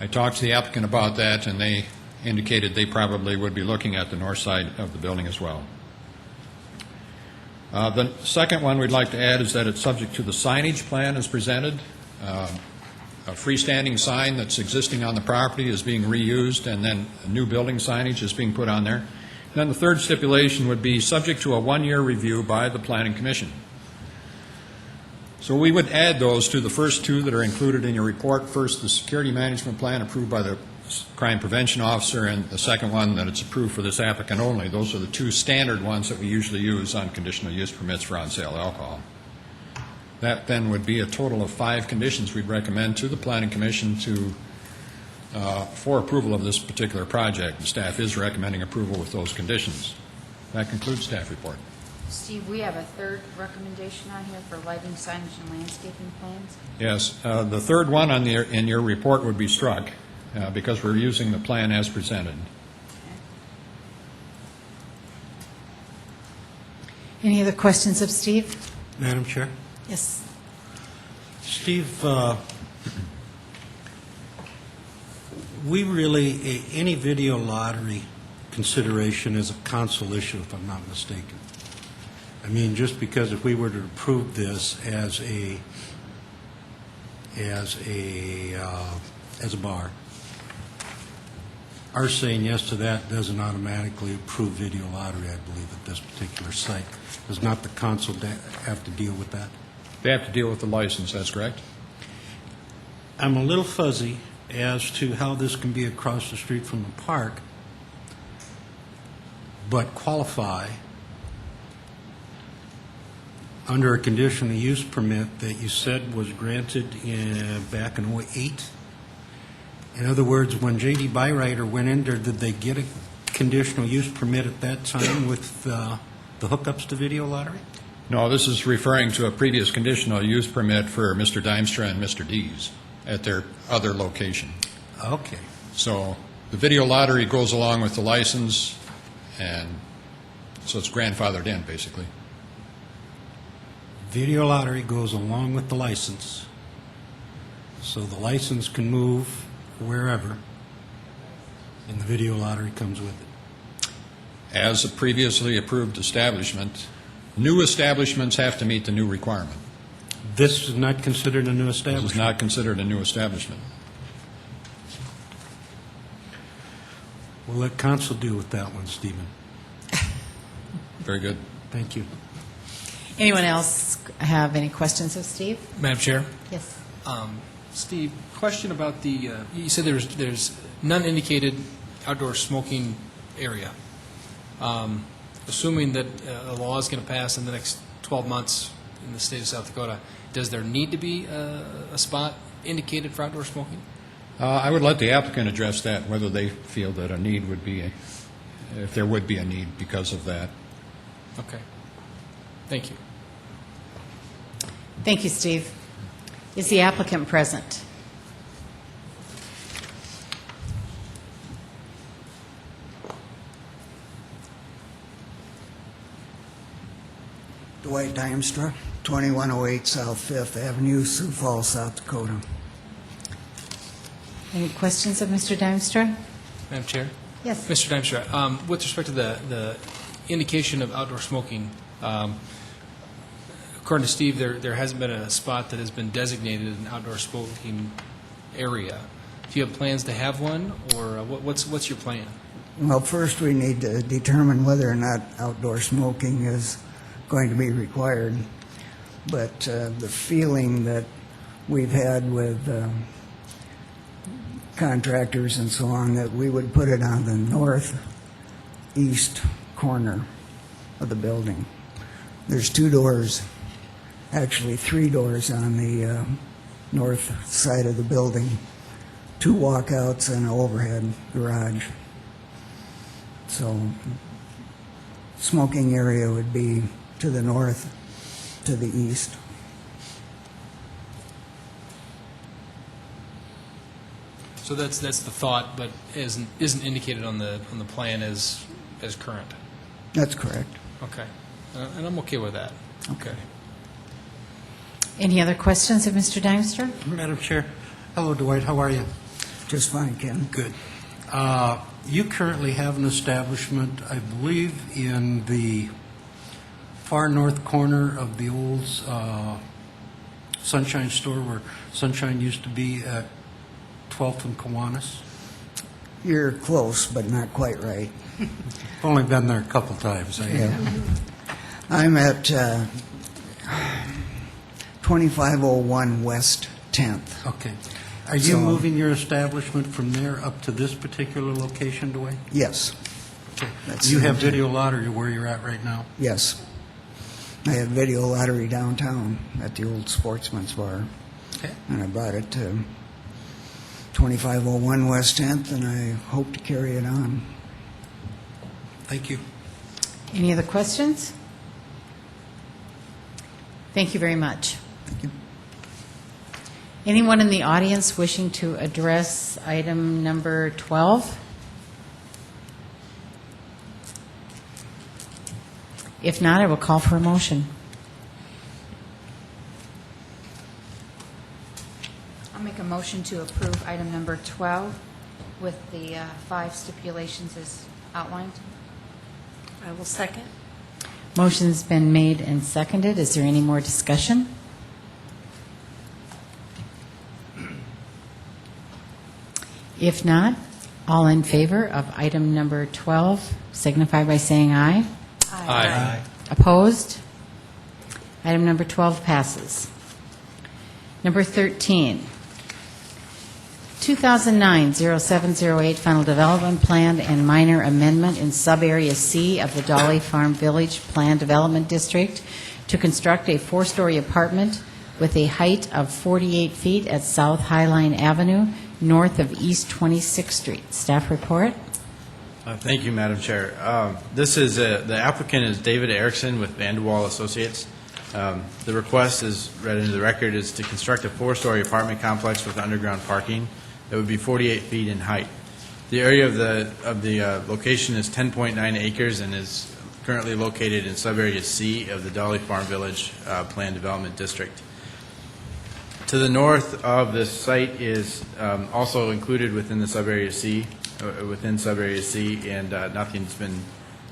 I talked to the applicant about that, and they indicated they probably would be looking at the north side of the building as well. The second one we'd like to add is that it's subject to the signage plan as presented. A freestanding sign that's existing on the property is being reused, and then a new building signage is being put on there. And then the third stipulation would be subject to a one-year review by the Planning Commission. So we would add those to the first two that are included in your report. First, the security management plan approved by the crime prevention officer, and the second one that it's approved for this applicant only. Those are the two standard ones that we usually use on conditional use permits for on-sale alcohol. That then would be a total of 5 conditions we'd recommend to the Planning Commission for approval of this particular project. The staff is recommending approval with those conditions. That concludes staff report. Steve, we have a third recommendation on here for lighting, signage, and landscaping plans. Yes, the third one in your report would be struck because we're using the plan as presented. Any other questions of Steve? Madam Chair? Yes. Steve, any video lottery consideration is a council issue, if I'm not mistaken. I mean, just because if we were to approve this as a bar, our saying yes to that doesn't automatically approve video lottery, I believe, at this particular site. Does not the council have to deal with that? They have to deal with the license, that's correct? I'm a little fuzzy as to how this can be across the street from the park, but qualify under a conditional use permit that you said was granted back in 2008. In other words, when J.D. Byrider went in there, did they get a conditional use permit at that time with the hookups to video lottery? No, this is referring to a previous conditional use permit for Mr. Dimestra and Mr. Dees at their other location. Okay. So the video lottery goes along with the license, and so it's grandfathered in, basically. Video lottery goes along with the license, so the license can move wherever, and the video lottery comes with it. As a previously approved establishment, new establishments have to meet the new requirement. This is not considered a new This establishment? is not considered a new establishment. We'll let council deal with that one, Stephen. Very good. Thank you. Anyone else have any questions of Steve? Madam Chair? Yes. Steve, question about the, you said there's none indicated outdoor smoking area. Assuming that a law is going to pass in the next 12 months in the state of South Dakota, does there need to be a spot indicated for outdoor smoking? I would let the applicant address that, whether they feel that a need would be, if there would be a need because of that. Okay. Thank you. Thank you, Steve. Is the applicant present? Dwight Dimestra, 2108 South 5th Avenue, Sioux Falls, South Dakota. Any questions of Mr. Dimestra? Madam Chair? Yes. Mr. Dimestra, with respect to the indication of outdoor smoking, according to Steve, there hasn't been a spot that has been designated an outdoor smoking area. Do you have plans to have one, or what's your plan? Well, first we need to determine whether or not outdoor smoking is going to be required. But the feeling that we've had with contractors and so on, that we would put it on the northeast corner of the building. There's 2 doors actually 3 doors on the north side of the building, 2 walkouts and an overhead garage. So smoking area would be to the north, to the east. So that's the thought, but isn't indicated on the plan as current. That's correct. Okay, and I'm okay with that. Okay. Any other questions of Mr. Dymster? Madam Chair. Hello, Dwight. How are you? Just fine, Ken. Good. You currently have an establishment, I believe, in the far north corner of the old Sunshine store where Sunshine used to be at 12th and Kiwanis. You're close, but not quite right. I've only been there a couple times. Yeah. I'm at 2501 West 10th. Okay. Are you So- moving your establishment from there up to this particular location, Dwight? Yes, Okay. That's You have it. video lottery where you're at right now? yes. I had video lottery downtown at the old Sportsman's Bar, Okay. and I brought it to 2501 West 10th, and I hope to carry it on. Thank you. Any other questions? Thank you very much. Thank you. Anyone in the audience wishing to address item number 12? If not, I will call for a motion. I'll make a motion to approve item number 12 with the 5 stipulations as outlined. I will second. Motion's been made and seconded. Is there any more discussion? If not, all in favor of item number 12 signify by saying aye. Aye. Opposed? Item number 12 passes. Number 13, 2009-0708 Final Development Plan and Minor Amendment in Sub-Area C of the Dahle Farm Village Plan Development District to construct a 4-story apartment with a height of 48 feet at South Highline Avenue, north of East 26th Street. Staff report. Thank you, Madam Chair. This is, the applicant is David Erickson with Vanderwall Associates. The request, is read into the record, is to construct a 4-story apartment complex with underground parking that would be 48 feet in height. The area of the location is 10.9 acres and is currently located in Sub-Area C of the Dahle Farm Village Plan Development District. To the north of this site is also included within the Sub-Area C, and nothing's been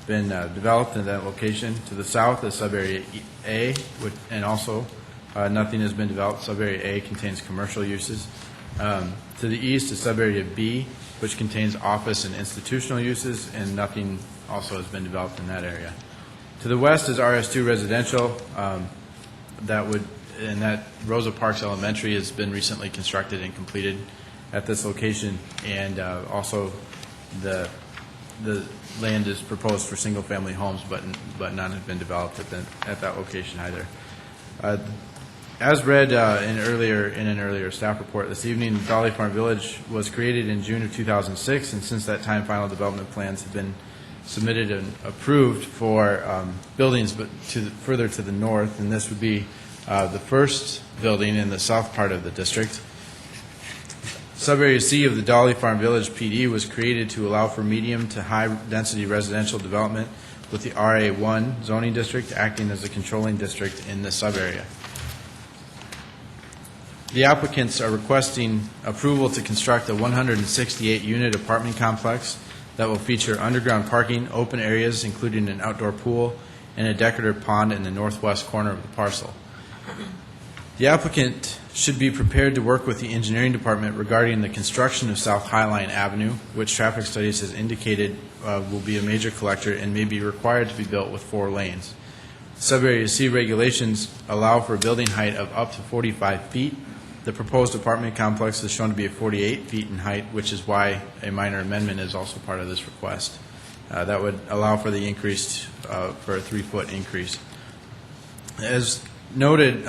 developed in that location. To the south is Sub-Area A, and also nothing has been developed. Sub-Area A contains commercial uses. To the east is Sub-Area B, which contains office and institutional uses, and nothing also has been developed in that area. To the west is RS2 residential. That Rosa Parks Elementary has been recently constructed and completed at this location, and also the land is proposed for single-family homes, but none have been developed at that location either. As read in an earlier staff report this evening, Dahle Farm Village was created in June of 2006, and since that time, final development plans have been submitted and approved for buildings, but further to the north, and this would be the first building in the south part of the district. Sub-Area C of the Dahle Farm Village PD was created to allow for medium to high-density residential development with the RA1 zoning district acting as a controlling district in the sub-area. The applicants are requesting approval to construct a 168-unit apartment complex that will feature underground parking, open areas including an outdoor pool, and a decorative pond in the northwest corner of the parcel. The applicant should be prepared to work with the engineering department regarding the construction of South Highline Avenue, which traffic studies has indicated will be a major collector and may be required to be built with 4 lanes. Sub-Area C regulations allow for a building height of up to 45 feet. The proposed apartment complex is shown to be at 48 feet in height, which is why a minor amendment is also part of this request. That would allow for the increase, for a 3-foot increase. As noted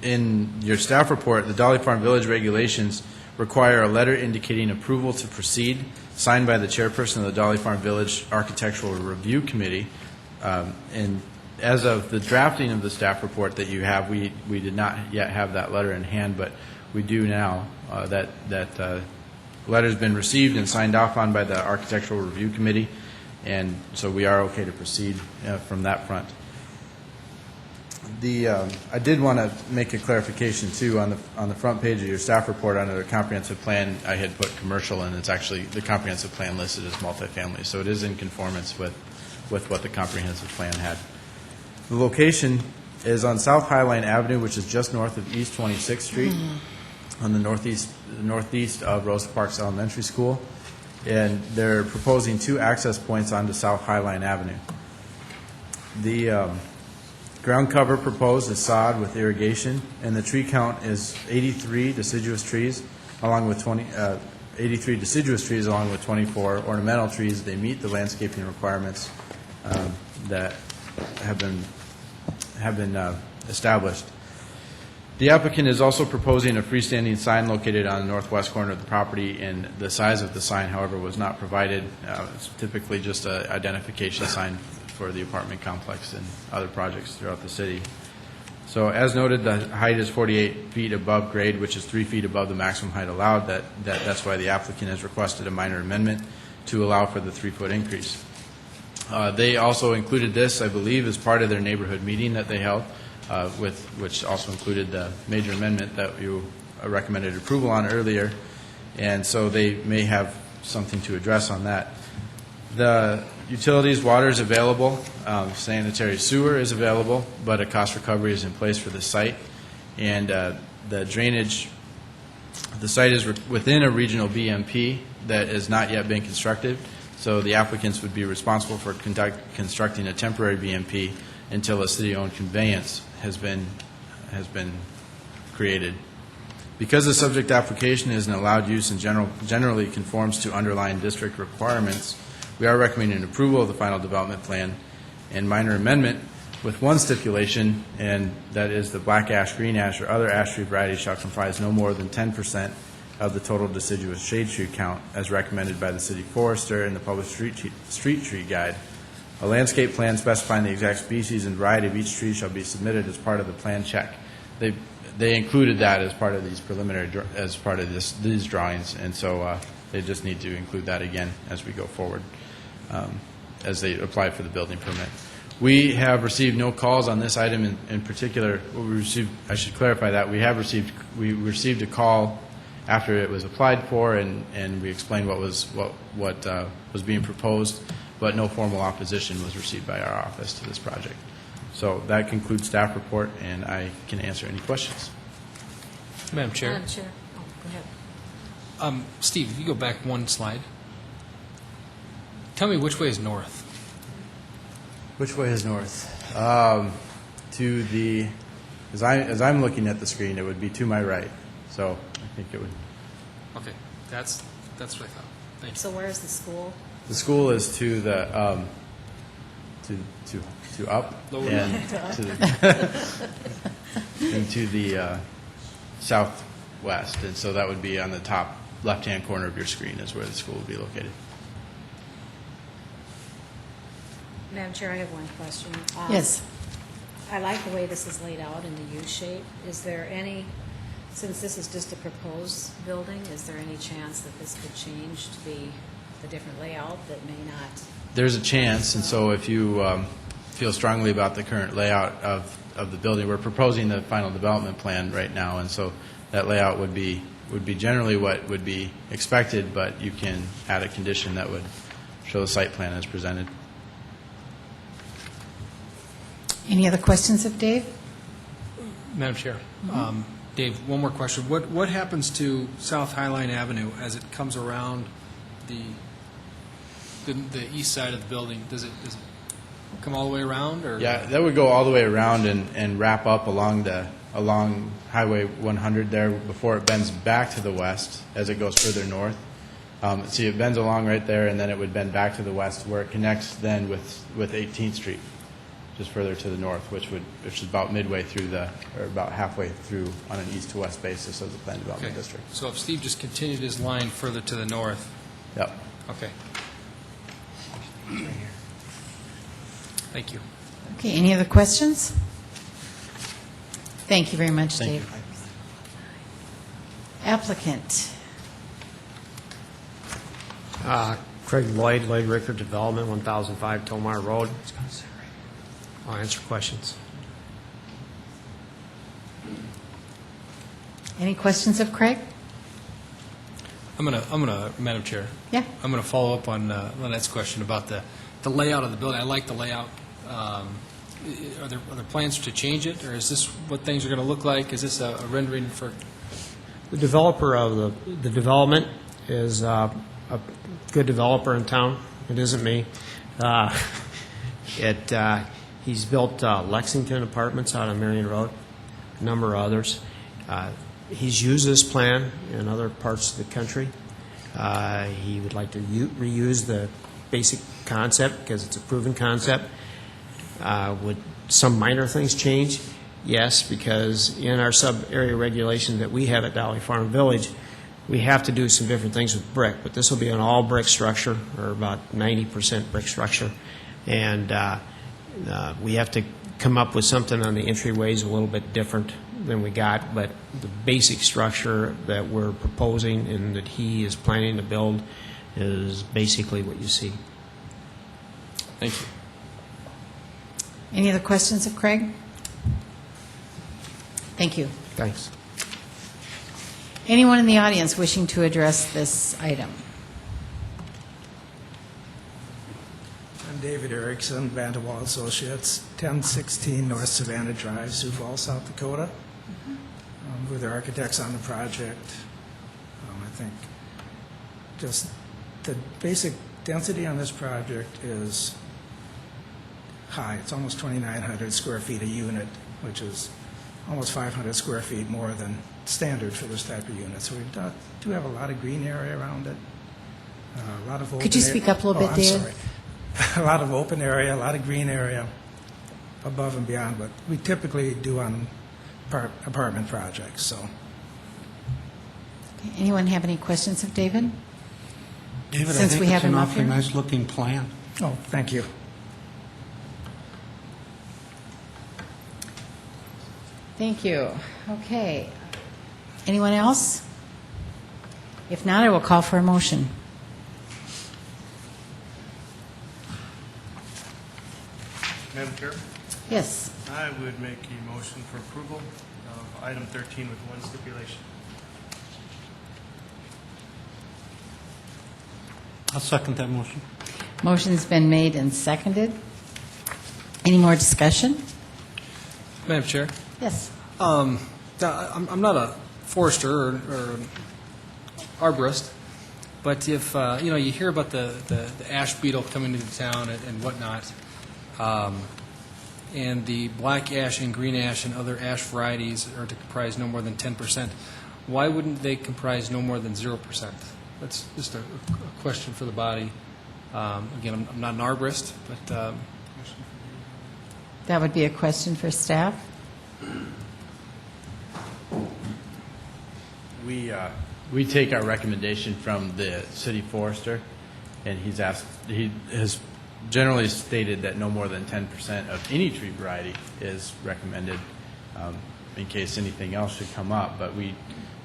in your staff report, the Dahle Farm Village regulations require a letter indicating approval to proceed, signed by the chairperson of the Dahle Farm Village Architectural Review Committee. And as of the drafting of the staff report that you have, we did not yet have that letter in hand, but we do now. That letter's been received and signed off on by the Architectural Review Committee, and so we are okay to proceed from that front. I did want to make a clarification too on the front page of your staff report under the comprehensive plan. I had put commercial, and it's actually the comprehensive plan listed as multifamily, so it is in conformance with what the comprehensive plan had. The location is on South Highline Avenue, which is just north of East 26th Street, on the northeast of Rosa Parks Elementary School, and they're proposing 2 access points onto South Highline Avenue. The ground cover proposed is sod with irrigation, and the tree count is 83 deciduous trees, along with 24 ornamental trees. They meet the landscaping requirements that have been established. The applicant is also proposing a freestanding sign located on the northwest corner of the property, and the size of the sign, however, was not provided. It's typically just an identification sign for the apartment complex and other projects throughout the city. So as noted, the height is 48 feet above grade, which is 3 feet above the maximum height allowed. That's why the applicant has requested a minor amendment to allow for the 3-foot increase. They also included this, I believe, as part of their neighborhood meeting that they held, which also included the major amendment that you recommended approval on earlier, and so they may have something to address on that. The utilities, water is available, sanitary sewer is available, but a cost recovery is in place for the site, and the drainage, the site is within a regional BMP that has not yet been constructed, so the applicants would be responsible for constructing a temporary BMP until a city-owned conveyance has been created. Because the subject application is an allowed use and generally conforms to underlying district requirements, we are recommending approval of the final development plan and minor amendment with one stipulation, and that is the black ash, green ash, or other ash tree varieties shall comprise no more than 10% of the total deciduous shade tree count as recommended by the city forester in the published street tree guide. A landscape plan specifying the exact species and variety of each tree shall be submitted as part of the plan check. They included that as part of these preliminary, as part of these drawings, and so they just need to include that again as we go forward, as they apply for the building permit. We have received no calls on this item in particular. I should clarify that we received a call after it was applied for, and we explained what was being proposed, but no formal opposition was received by our office to this project. So that concludes staff report, and I can answer any questions. Madam Chair. Madam Chair. Oh, go ahead. Steve, if you go back one slide, tell me which way is north. Which way is north? To the, as I'm looking at the screen, it would be to my right. So I think it would. Okay, that's what I thought. Thank you. So where is the school? The school is to the to up Lower and to the and to the southwest, and so that would be on the top left-hand corner of your screen is where the school will be located. Madam Chair, I have one question. Yes. I like the way this is laid out in the U shape. Is there any, since this is just a proposed building, is there any chance that this could change to be a different layout that may not? There's a chance, and so if you feel strongly about the current layout of the building, we're proposing the final development plan right now, and so that layout would be generally what would be expected, but you can add a condition that would show the site plan as presented. Any other questions of Dave? Madam Chair. Dave, one more question. What happens to South Highline Avenue as it comes around the east side of the building? Does it come all the way around? Or? Yeah, that would go all the way around and wrap up along Highway 100 there before it bends back to the west as it goes further north. See, it bends along right there, and then it would bend back to the west where it connects then with 18th Street. just further to the north, which is about midway through or about halfway through on an east to west basis of the planned development district. So if Steve just continued his line further to the north. Yep. Okay. Thank you. Okay, any other questions? Thank you very much, Thank Dave. Applicant. Craig Lloyd, Lloyd Ricker Development, 1005 Tomar Road. I'll answer questions. Any questions of Craig? I'm gonna, Madam Chair. Yeah. I'm gonna follow up on Lynette's question about the layout of the building. I like the layout. Are there plans to change it, or is this what things are going to look like? Is this a rendering for? The developer of the development is a good developer in town. It isn't me. He's built Lexington Apartments out on Marion Road, a number of others. He's used this plan in other parts of the country. He would like to reuse the basic concept because it's a proven concept. Would some minor things change? Yes, because in our sub-area regulation that we have at Dahle Farm Village, we have to do some different things with brick, but this will be an all-brick structure, or about 90% brick structure. And we have to come up with something on the entryways a little bit different than we got, but the basic structure that we're proposing and that he is planning to build is basically what you see. Thank you. Any other questions of Craig? Thank you. Thanks. Anyone in the audience wishing to address this item? I'm David Erickson, Vanderwall Associates, 1016 North Savannah Drive, Sioux Falls, South Dakota. We're the architects on the project. I think just the basic density on this project is high. It's almost 2,900 square feet a unit, which is almost 500 square feet more than standard for this type of unit. So we do have a lot of green area around it. A lot of open Could you speak up a little bit, David? Sorry. A lot of open area, a lot of green area above and beyond what we typically do on apartment projects. So, Okay. Anyone have any questions of David? David, Since I think we have it's an him up awfully here. nice-looking plan. oh, thank you. Thank you. Okay. Anyone else? If not, I will call for a motion. Madam Chair, Yes. I would make a motion for approval of item 13 with one stipulation. I'll second that motion. Motion's been made and seconded. Any more discussion? Madam Chair. Yes. I'm not a forester or an arborist, but if you hear about the ash beetle coming into town and whatnot, and the black ash and green ash and other ash varieties are to comprise no more than 10%, why wouldn't they comprise no more than 0%? That's just a question for the body. Again, I'm not an arborist, but That would be a question for staff. We take our recommendation from the city forester, and he has generally stated that no more than 10% of any tree variety is recommended in case anything else should come up, but we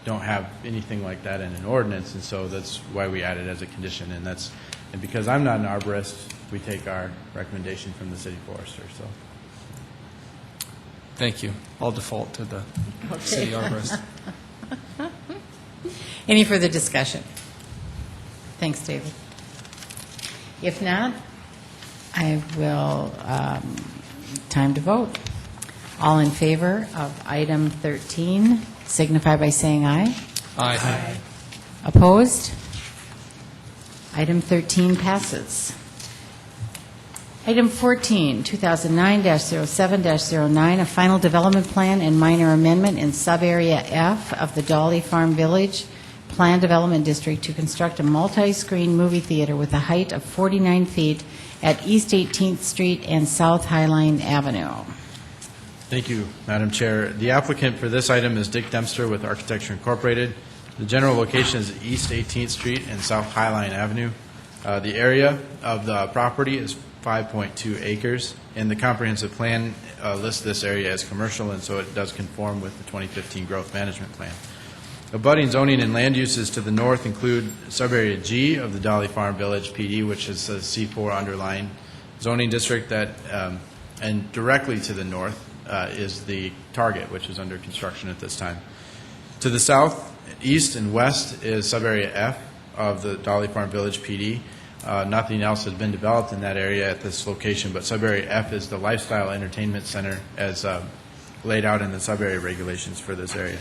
don't have anything like that in an ordinance, and so that's why we add it as a condition, and because I'm not an arborist, we take our recommendation from the city forester. So, thank you. I'll default to the city arborist. Any further discussion? Thanks, David. If not, I will, time to vote. All in favor of item 13, signify by saying aye. Aye. Opposed? Item 13 passes. Item 14, 2009-07-09, a final development plan and minor amendment in sub-area F of the Dahle Farm Village Planned Development District to construct a multi-screen movie theater with a height of 49 feet at East 18th Street and South Highline Avenue. Thank you, Madam Chair. The applicant for this item is Dick Dempster with Architecture Incorporated. The general location is East 18th Street and South Highline Avenue. The area of the property is 5.2 acres, and the comprehensive plan lists this area as commercial, and so it does conform with the 2015 Growth Management Plan. Abutting zoning and land uses to the north include subarea G of the Dahle Farm Village PD, which is a C4 underlying zoning district that, and directly to the north is the Target, which is under construction at this time. To the south, east, and west is subarea F of the Dahle Farm Village PD. Nothing else has been developed in that area at this location, but subarea F is the Lifestyle Entertainment Center as laid out in the subarea regulations for this area.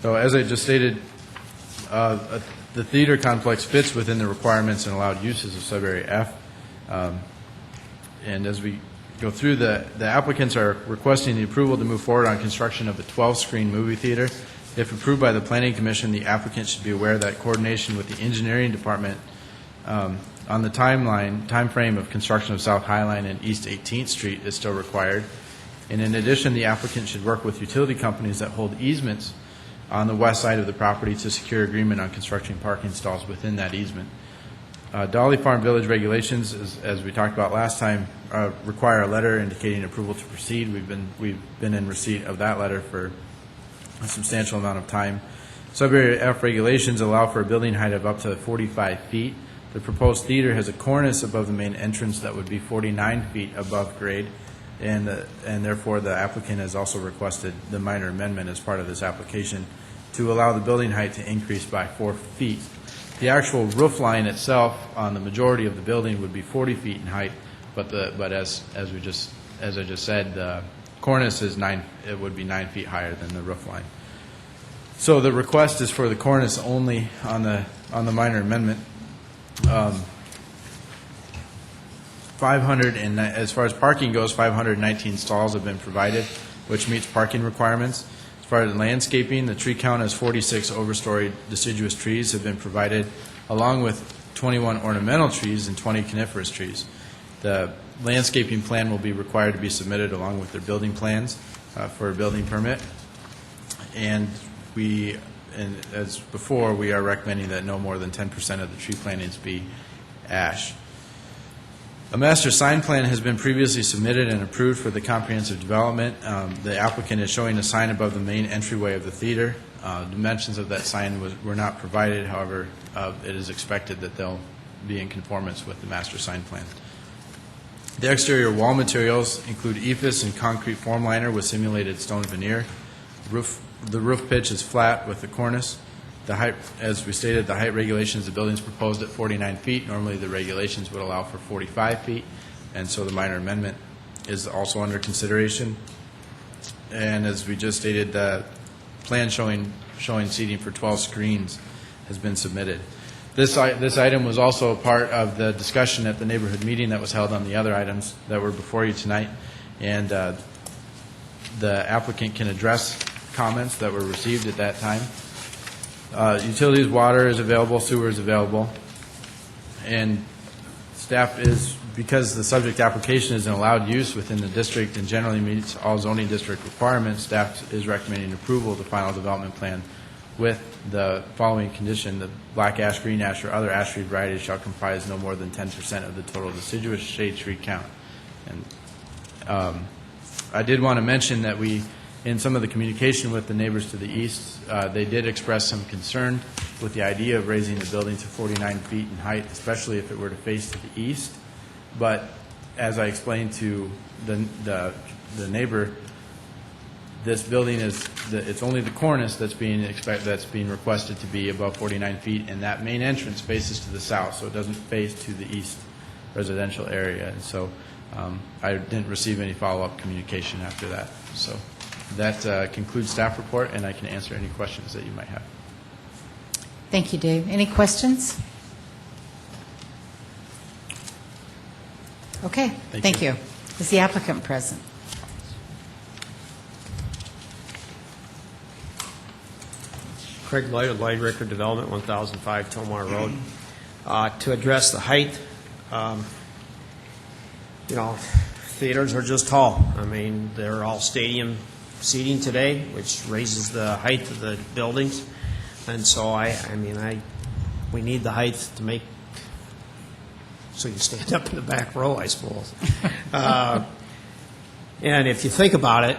So as I just stated, the theater complex fits within the requirements and allowed uses of subarea F. And as we go through, the applicants are requesting the approval to move forward on construction of a 12-screen movie theater. If approved by the Planning Commission, the applicant should be aware that coordination with the engineering department on the time frame of construction of South Highline and East 18th Street is still required. And in addition, the applicant should work with utility companies that hold easements on the west side of the property to secure agreement on constructing parking stalls within that easement. Dahle Farm Village regulations, as we talked about last time, require a letter indicating approval to proceed. We've been in receipt of that letter for a substantial amount of time. Subarea F regulations allow for a building height of up to 45 feet. The proposed theater has a cornice above the main entrance that would be 49 feet above grade, and therefore the applicant has also requested the minor amendment as part of this application to allow the building height to increase by 4 feet. The actual roof line itself on the majority of the building would be 40 feet in height, but as I just said, the cornice is it would be 9 feet higher than the roof line. So the request is for the cornice only on the minor amendment. 500 and as far as parking goes, 519 stalls have been provided, which meets parking requirements. As far as landscaping, the tree count is 46 overstory deciduous trees have been provided, along with 21 ornamental trees and 20 coniferous trees. The landscaping plan will be required to be submitted along with their building plans for a building permit. And as before, we are recommending that no more than 10% of the tree plantings be ash. A master sign plan has been previously submitted and approved for the comprehensive development. The applicant is showing a sign above the main entryway of the theater. Dimensions of that sign were not provided. However, it is expected that they'll be in conformance with the master sign plan. The exterior wall materials include EIFS and concrete form liner with simulated stone veneer. The roof pitch is flat with the cornice. The height, as we stated, the height regulations, the building's proposed at 49 feet. Normally the regulations would allow for 45 feet, and so the minor amendment is also under consideration. And as we just stated, the plan showing seating for 12 screens has been submitted. This item was also a part of the discussion at the neighborhood meeting that was held on the other items that were before you tonight, and the applicant can address comments that were received at that time. Utilities, water is available, sewer is available, and staff is, because the subject application is an allowed use within the district and generally meets all zoning district requirements, staff is recommending approval of the final development plan with the following condition: the black ash, green ash, or other ash tree varieties shall comprise no more than 10% of the total deciduous shade tree count. And I did want to mention that in some of the communication with the neighbors to the east, they did express some concern with the idea of raising the building to 49 feet in height, especially if it were to face to the east. But as I explained to the neighbor, this building it's only the cornice that's being requested to be above 49 feet, and that main entrance faces to the south, so it doesn't face to the east residential area. And so I didn't receive any follow-up communication after that. So that concludes staff report, and I can answer any questions that you might have. Thank you, Dave. Any questions? Okay, thank you. Is the applicant present? Craig Lloyd of Lloyd Ricker Development, 1005 Tomar Road. To address the height, theaters are just tall. I mean, they're all stadium seating today, which raises the height of the buildings. And so, we need the height to make, so you stand up in the back row, I suppose. And if you think about it,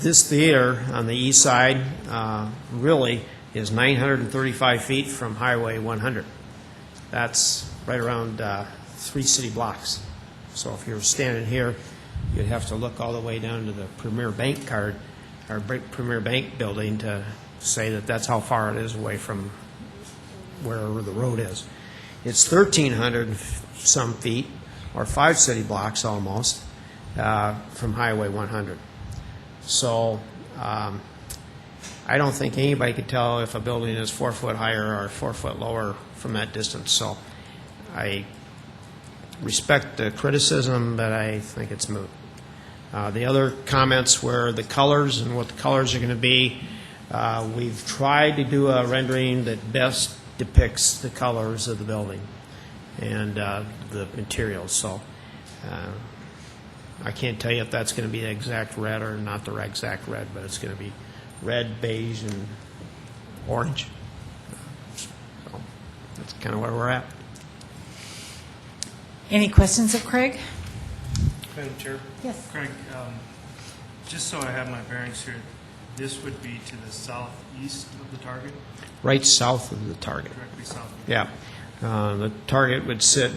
this theater on the east side really is 935 feet from Highway 100. That's right around 3 city blocks. So if you're standing here, you'd have to look all the way down to the Premier Bank card, or Premier Bank building, to say that that's how far it is away from wherever the road is. It's 1,300 some feet, or 5 city blocks almost, from Highway 100. So I don't think anybody could tell if a building is 4 foot higher or 4 foot lower from that distance. So I respect the criticism, but I think it's moot. The other comments were the colors and what the colors are going to be. We've tried to do a rendering that best depicts the colors of the building and the materials. So I can't tell you if that's going to be the exact red or not the exact red, but it's going to be red, beige, and orange. So that's kind of where we're at. Any questions of Craig? Madam Chair? Yes. Craig, just so I have my bearings here, this would be to the southeast of the target? Right south of the target. Directly south. Yeah. The target would sit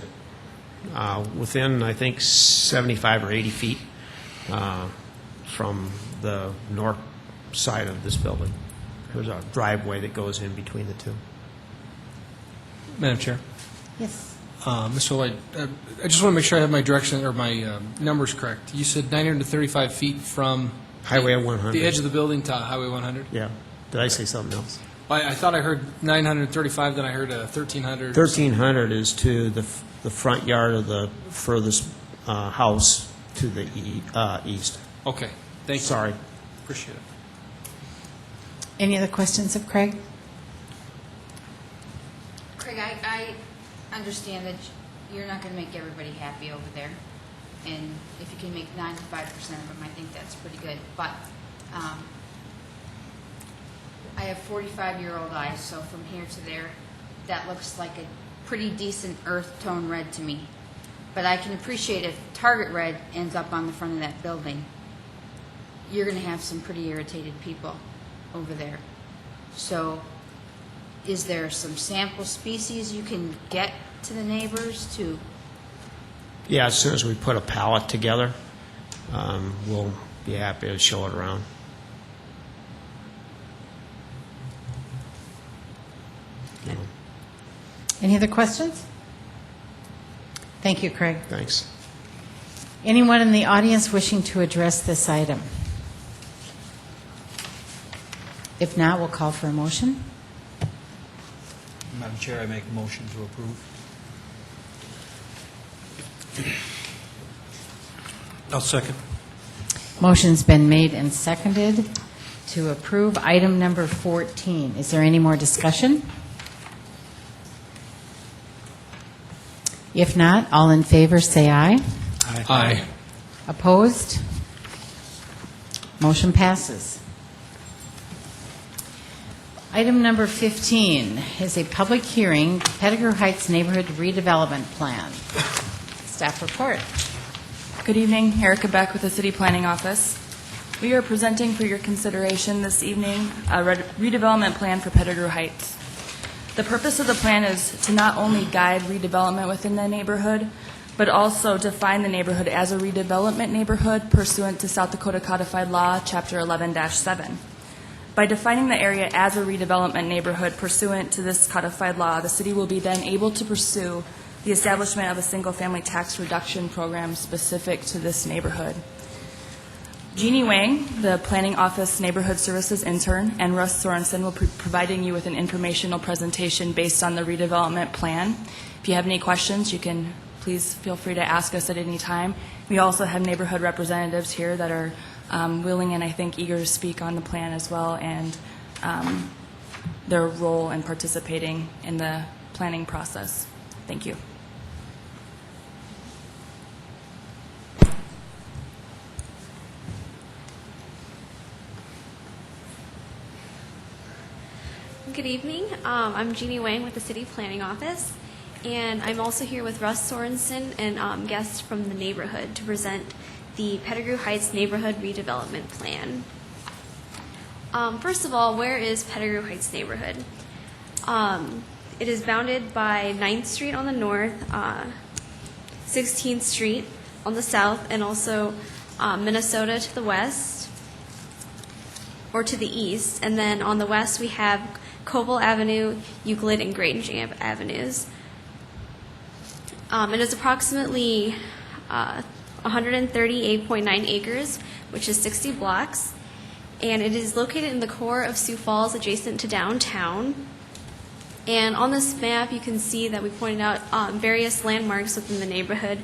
within, I think, 75 or 80 feet from the north side of this building. There's a driveway that goes in between the two. Madam Chair. Yes. Mr. Lloyd, I just want to make sure I have my direction or my numbers correct. You said 935 feet from Highway 100. The edge of the building to Highway 100? Yeah. Did I say something else? I thought I heard 935, then I heard 1,300. 1,300 is to the front yard of the furthest house to the east. Okay. Thank you. Sorry. Appreciate it. Any other questions of Craig? Craig, I understand that you're not going to make everybody happy over there, and if you can make 95% of them, I think that's pretty good. But I have 45-year-old eyes, so from here to there, that looks like a pretty decent earth tone red to me. But I can appreciate if target red ends up on the front of that building, you're going to have some pretty irritated people over there. So is there some sample species you can get to the neighbors to? Yeah, as soon as we put a palette together, we'll be happy to show it around. Any other questions? Thank you, Craig. Thanks. Anyone in the audience wishing to address this item? If not, we'll call for a motion. Madam Chair, I make a motion to approve. I'll second. Motion's been made and seconded to approve item number 14. Is there any more discussion? If not, all in favor say aye. Aye. Aye. Opposed? Motion passes. Item number 15 is a public hearing, Pettigrew Heights Neighborhood Redevelopment Plan. Staff report. Good evening, Erica Beck with the City Planning Office. We are presenting for your consideration this evening a redevelopment plan for Pettigrew Heights. The purpose of the plan is to not only guide redevelopment within the neighborhood, but also define the neighborhood as a redevelopment neighborhood pursuant to South Dakota Codified Law, Chapter 11-7. By defining the area as a redevelopment neighborhood pursuant to this codified law, the city will be then able to pursue the establishment of a single-family tax reduction program specific to this neighborhood. Jeannie Wang, the Planning Office Neighborhood Services intern, and Russ Sorensen will be providing you with an informational presentation based on the redevelopment plan. If you have any questions, you can please feel free to ask us at any time. We also have neighborhood representatives here that are willing and I think eager to speak on the plan as well, and their role in participating in the planning process. Thank you. Good evening. I'm Jeannie Wang with the City Planning Office, and I'm also here with Russ Sorensen and guests from the neighborhood to present the Pettigrew Heights Neighborhood Redevelopment Plan. First of all, where is Pettigrew Heights neighborhood? It is bounded by 9th Street on the north, 16th Street on the south, and also Minnesota to the west, or to the east. And then on the west, we have Koval Avenue, Euclid, and Grange Avenues. It is approximately 138.9 acres, which is 60 blocks, and it is located in the core of Sioux Falls, adjacent to downtown. And on this map, you can see that we pointed out various landmarks within the neighborhood,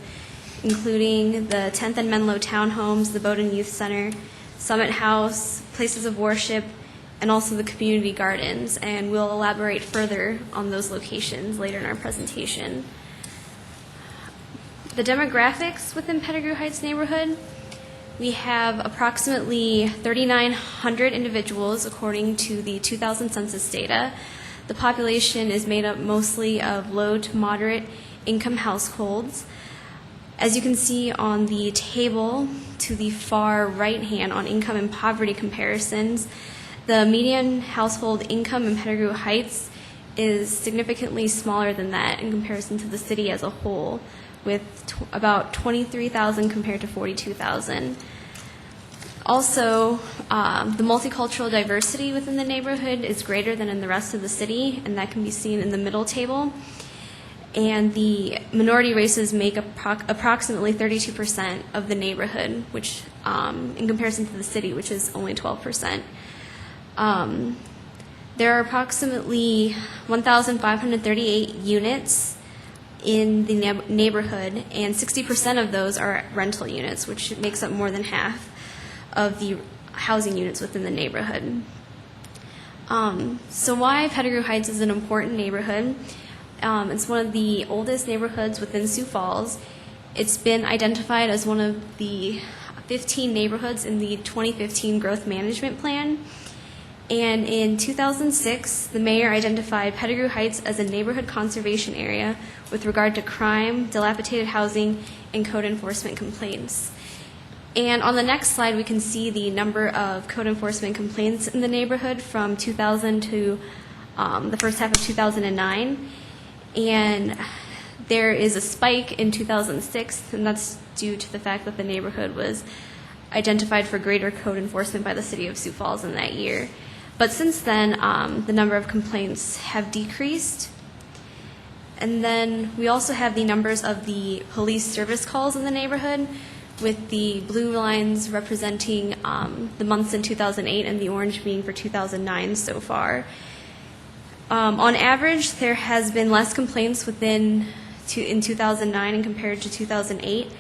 including the 10th and Menlo townhomes, the Bowdoin Youth Center, Summit House, places of worship, and also the community gardens, and we'll elaborate further on those locations later in our presentation. The demographics within Pettigrew Heights neighborhood, we have approximately 3,900 individuals according to the 2000 census data. The population is made up mostly of low to moderate income households. As you can see on the table to the far right hand on income and poverty comparisons, the median household income in Pettigrew Heights is significantly smaller than that in comparison to the city as a whole, with about 23,000 compared to 42,000. Also, the multicultural diversity within the neighborhood is greater than in the rest of the city, and that can be seen in the middle table. And the minority races make approximately 32% of the neighborhood, which, in comparison to the city, which is only 12%. There are approximately 1,538 units in the neighborhood, and 60% of those are rental units, which makes up more than half of the housing units within the neighborhood. So why Pettigrew Heights is an important neighborhood? It's one of the oldest neighborhoods within Sioux Falls. It's been identified as one of the 15 neighborhoods in the 2015 Growth Management Plan. And in 2006, the mayor identified Pettigrew Heights as a neighborhood conservation area with regard to crime, dilapidated housing, and code enforcement complaints. And on the next slide, we can see the number of code enforcement complaints in the neighborhood from 2000 to the first half of 2009. And there is a spike in 2006, and that's due to the fact that the neighborhood was identified for greater code enforcement by the City of Sioux Falls in that year. But since then, the number of complaints have decreased. And then we also have the numbers of the police service calls in the neighborhood, with the blue lines representing the months in 2008 and the orange being for 2009 so far. On average, there has been less complaints in 2009 and compared to 2008,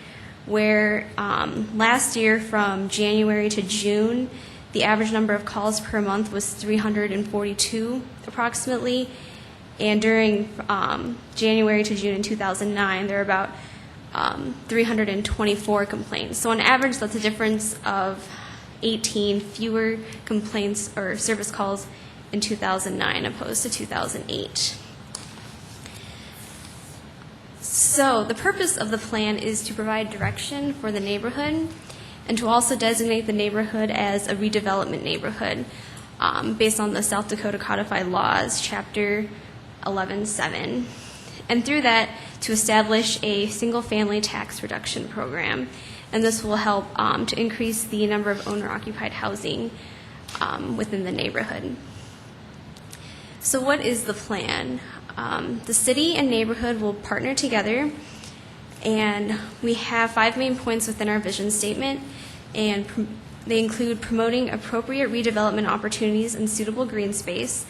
where last year from January to June, the average number of calls per month was 342 approximately, and during January to June in 2009, there were about 324 complaints. So on average, that's a difference of 18 fewer complaints or service calls in 2009 opposed to 2008. So the purpose of the plan is to provide direction for the neighborhood and to also designate the neighborhood as a redevelopment neighborhood based on the South Dakota Codified Laws, Chapter 11.7. And through that, to establish a single-family tax reduction program. And this will help to increase the number of owner-occupied housing within the neighborhood. So what is the plan? The city and neighborhood will partner together, and we have 5 main points within our vision statement, and they include promoting appropriate redevelopment opportunities in suitable green space,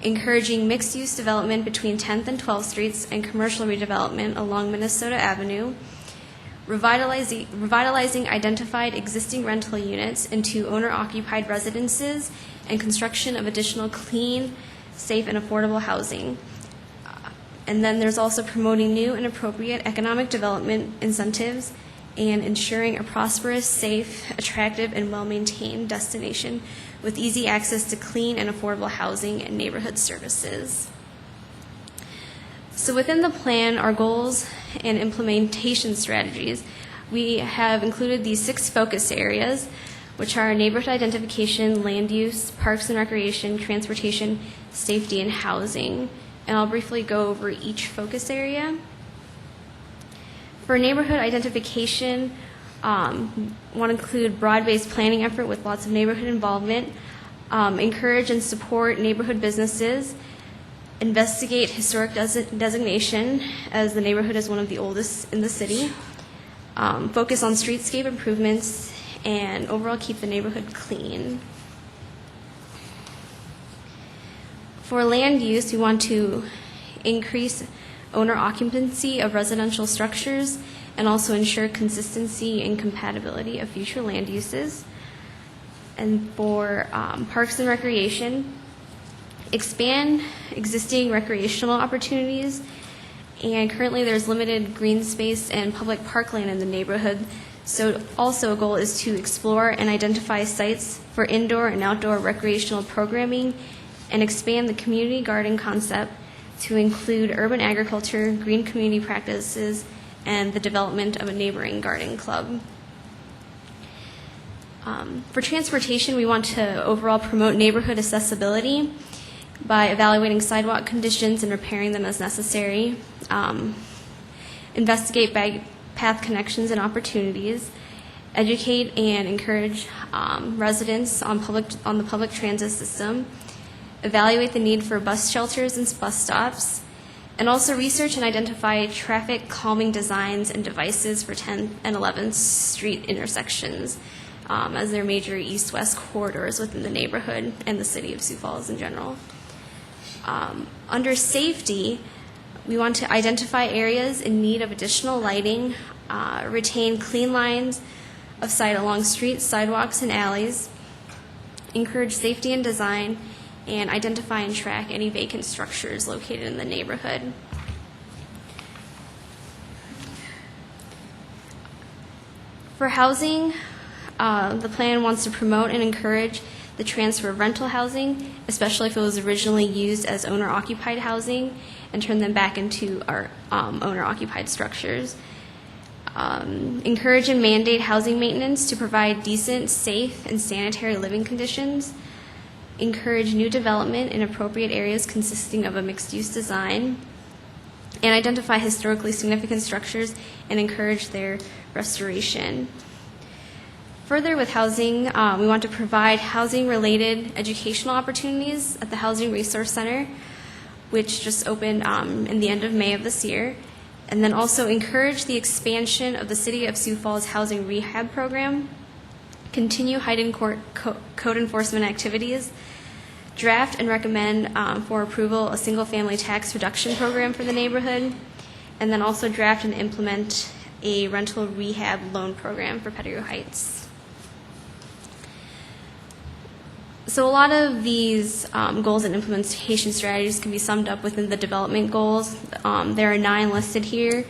encouraging mixed-use development between 10th and 12th Streets and commercial redevelopment along Minnesota Avenue. revitalizing identified existing rental units into owner-occupied residences, and construction of additional clean, safe, and affordable housing. And then there's also promoting new and appropriate economic development incentives and ensuring a prosperous, safe, attractive, and well-maintained destination with easy access to clean and affordable housing and neighborhood services. So within the plan, our goals and implementation strategies, we have included these 6 focus areas, which are neighborhood identification, land use, parks and recreation, transportation, safety, and housing. And I'll briefly go over each focus area. For neighborhood identification, want to include broad-based planning effort with lots of neighborhood involvement, encourage and support neighborhood businesses, investigate historic designation, as the neighborhood is one of the oldest in the city, focus on streetscape improvements, and overall keep the neighborhood clean. For land use, we want to increase owner occupancy of residential structures and also ensure consistency and compatibility of future land uses. And for parks and recreation, expand existing recreational opportunities, and currently there's limited green space and public parkland in the neighborhood, so also a goal is to explore and identify sites for indoor and outdoor recreational programming and expand the community garden concept to include urban agriculture, green community practices, and the development of a neighboring garden club. For transportation, we want to overall promote neighborhood accessibility by evaluating sidewalk conditions and repairing them as necessary, investigate bike path connections and opportunities, educate and encourage residents on the public transit system, evaluate the need for bus shelters and bus stops, and also research and identify traffic calming designs and devices for 10th and 11th Street intersections, as they're major east-west corridors within the neighborhood and the city of Sioux Falls in general. Under safety, we want to identify areas in need of additional lighting, retain clean lines of sight along streets, sidewalks, and alleys, encourage safety and design, and identify and track any vacant structures located in the neighborhood. For housing, the plan wants to promote and encourage the transfer of rental housing, especially if it was originally used as owner-occupied housing, and turn them back into our owner-occupied structures. Encourage and mandate housing maintenance to provide decent, safe, and sanitary living conditions. Encourage new development in appropriate areas consisting of a mixed-use design, and identify historically significant structures and encourage their restoration. Further, with housing, we want to provide housing-related educational opportunities at the Housing Resource Center, which just opened in the end of May of this year, and then also encourage the expansion of the City of Sioux Falls Housing Rehab Program, continue heightened code enforcement activities, draft and recommend for approval a single-family tax reduction program for the neighborhood, and then also draft and implement a rental rehab loan program for Pettigrew Heights. So a lot of these goals and implementation strategies can be summed up within the development goals. There are 9 listed here.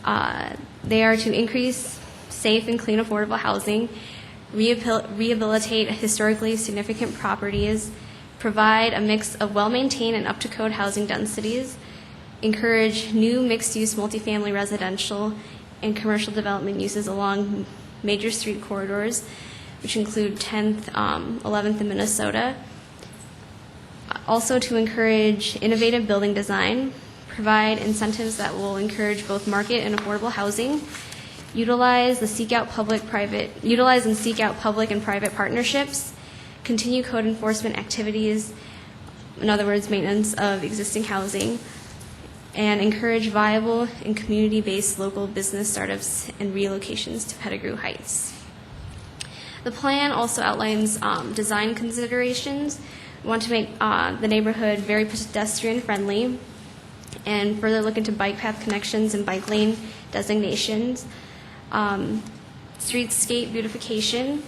They are to increase safe and clean, affordable housing, rehabilitate historically significant properties, provide a mix of well-maintained and up-to-code housing densities, encourage new mixed-use multifamily residential and commercial development uses along major street corridors, which include 10th, 11th, and Minnesota. Also to encourage innovative building design, provide incentives that will encourage both market and affordable housing, utilize and seek out public and private partnerships, continue code enforcement activities, in other words, maintenance of existing housing, and encourage viable and community-based local business startups and relocations to Pettigrew Heights. The plan also outlines design considerations. We want to make the neighborhood very pedestrian-friendly and further look into bike path connections and bike lane designations. streetscape beautification,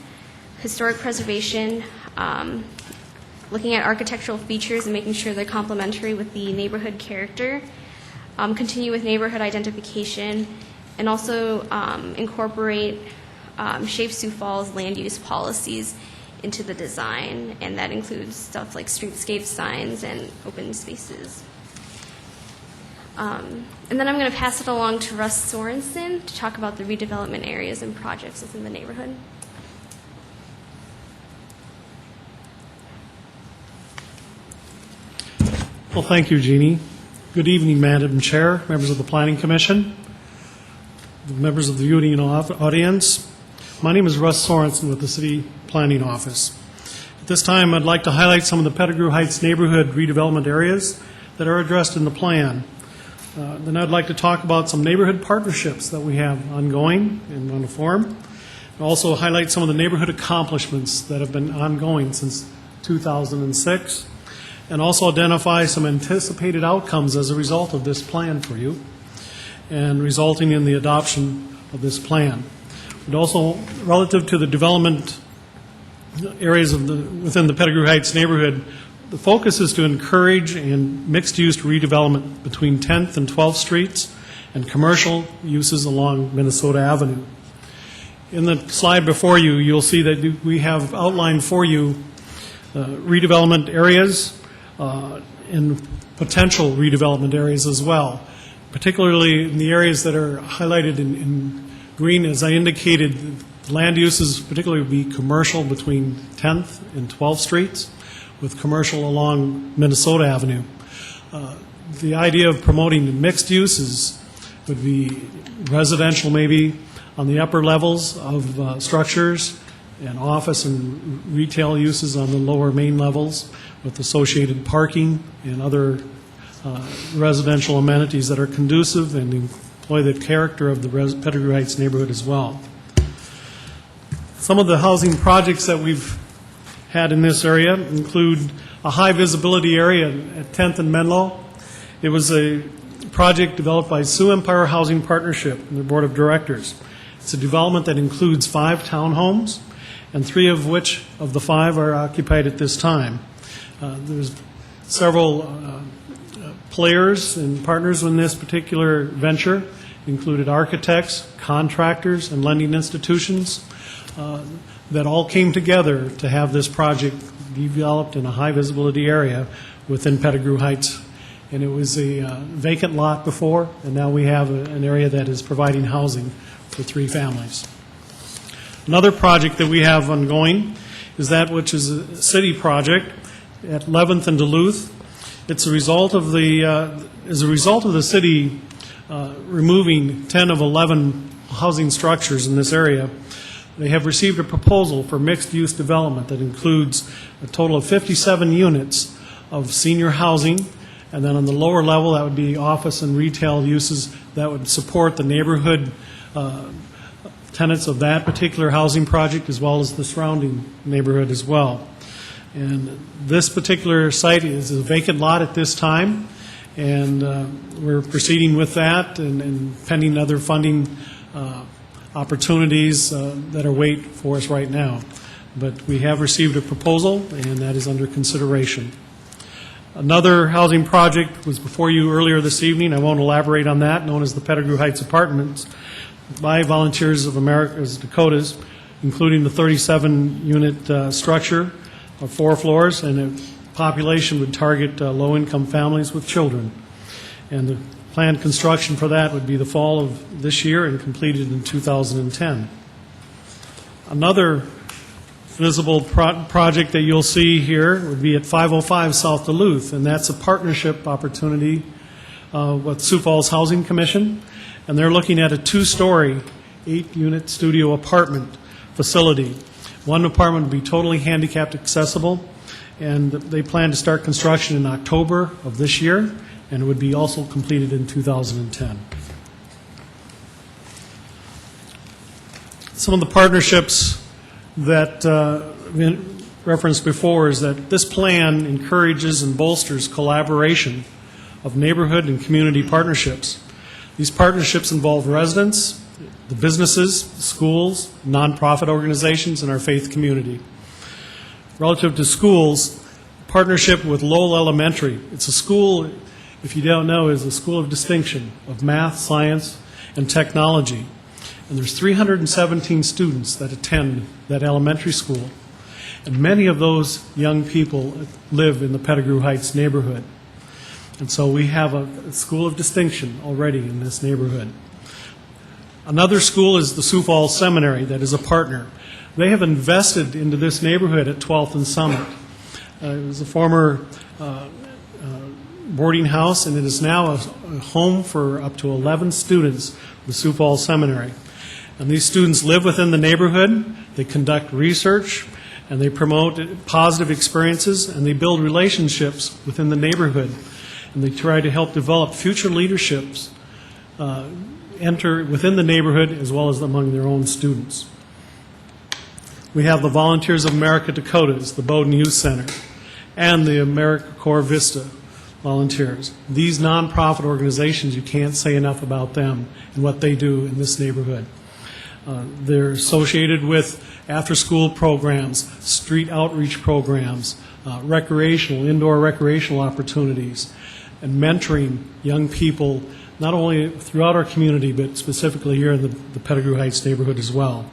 historic preservation, looking at architectural features and making sure they're complementary with the neighborhood character, continue with neighborhood identification, and also incorporate Shape Sioux Falls land use policies into the design, and that includes stuff like streetscape signs and open spaces. And then I'm going to pass it along to Russ Sorensen to talk about the redevelopment areas and projects within the neighborhood. Well, thank you, Jeannie. Good evening, Madam Chair, members of the Planning Commission, members of the viewing audience. My name is Russ Sorensen with the City Planning Office. At this time, I'd like to highlight some of the Pettigrew Heights neighborhood redevelopment areas that are addressed in the plan. Then I'd like to talk about some neighborhood partnerships that we have ongoing and on the form. And also highlight some of the neighborhood accomplishments that have been ongoing since 2006. And also identify some anticipated outcomes as a result of this plan for you and resulting in the adoption of this plan. And also, relative to the development areas within the Pettigrew Heights neighborhood, the focus is to encourage and mixed-use redevelopment between 10th and 12th Streets and commercial uses along Minnesota Avenue. In the slide before you, you'll see that we have outlined for you redevelopment areas and potential redevelopment areas as well, particularly in the areas that are highlighted in green. As I indicated, land uses particularly would be commercial between 10th and 12th Streets, with commercial along Minnesota Avenue. The idea of promoting mixed uses would be residential maybe on the upper levels of structures and office and retail uses on the lower main levels with associated parking and other residential amenities that are conducive and employ the character of the Pettigrew Heights neighborhood as well. Some of the housing projects that we've had in this area include a high visibility area at 10th and Menlo. It was a project developed by Sioux Empire Housing Partnership and their board of directors. It's a development that includes 5 townhomes, and 3 of which of the 5 are occupied at this time. There's several players and partners in this particular venture, included architects, contractors, and lending institutions that all came together to have this project developed in a high visibility area within Pettigrew Heights. And it was a vacant lot before, and now we have an area that is providing housing for 3 families. Another project that we have ongoing is that which is a city project at 11th and Duluth. It's a result of the city removing 10 of 11 housing structures in this area. They have received a proposal for mixed-use development that includes a total of 57 units of senior housing, and then on the lower level, that would be office and retail uses that would support the neighborhood tenants of that particular housing project, as well as the surrounding neighborhood as well. And this particular site is a vacant lot at this time, and we're proceeding with that and pending other funding opportunities that are waiting for us right now. But we have received a proposal, and that is under consideration. Another housing project was before you earlier this evening. I won't elaborate on that, known as the Pettigrew Heights Apartments, by Volunteers of America's Dakotas, including the 37-unit structure of 4 floors, and the population would target low-income families with children. And the planned construction for that would be the fall of this year and completed in 2010. Another visible project that you'll see here would be at 505 South Duluth, and that's a partnership opportunity with Sioux Falls Housing Commission, and they're looking at a 2-story, 8-unit studio apartment facility. One apartment would be totally handicapped accessible, and they plan to start construction in October of this year, and it would be also completed in 2010. Some of the partnerships that referenced before is that this plan encourages and bolsters collaboration of neighborhood and community partnerships. These partnerships involve residents, the businesses, schools, nonprofit organizations, and our faith community. Relative to schools, partnership with Lowell Elementary. It's a school, if you don't know, is a school of distinction of math, science, and technology. And there's 317 students that attend that elementary school. And many of those young people live in the Pettigrew Heights neighborhood. And so we have a school of distinction already in this neighborhood. Another school is the Sioux Falls Seminary that is a partner. They have invested into this neighborhood at 12th and Summit. It was a former boarding house, and it is now a home for up to 11 students of the Sioux Falls Seminary. And these students live within the neighborhood, they conduct research, and they promote positive experiences, and they build relationships within the neighborhood. And they try to help develop future leaderships enter within the neighborhood as well as among their own students. We have the Volunteers of America Dakotas, the Bowdoin Youth Center, and the AmeriCorps Vista volunteers. These nonprofit organizations, you can't say enough about them and what they do in this neighborhood. They're associated with after-school programs, street outreach programs, indoor recreational opportunities, and mentoring young people, not only throughout our community, but specifically here in the Pettigrew Heights neighborhood as well.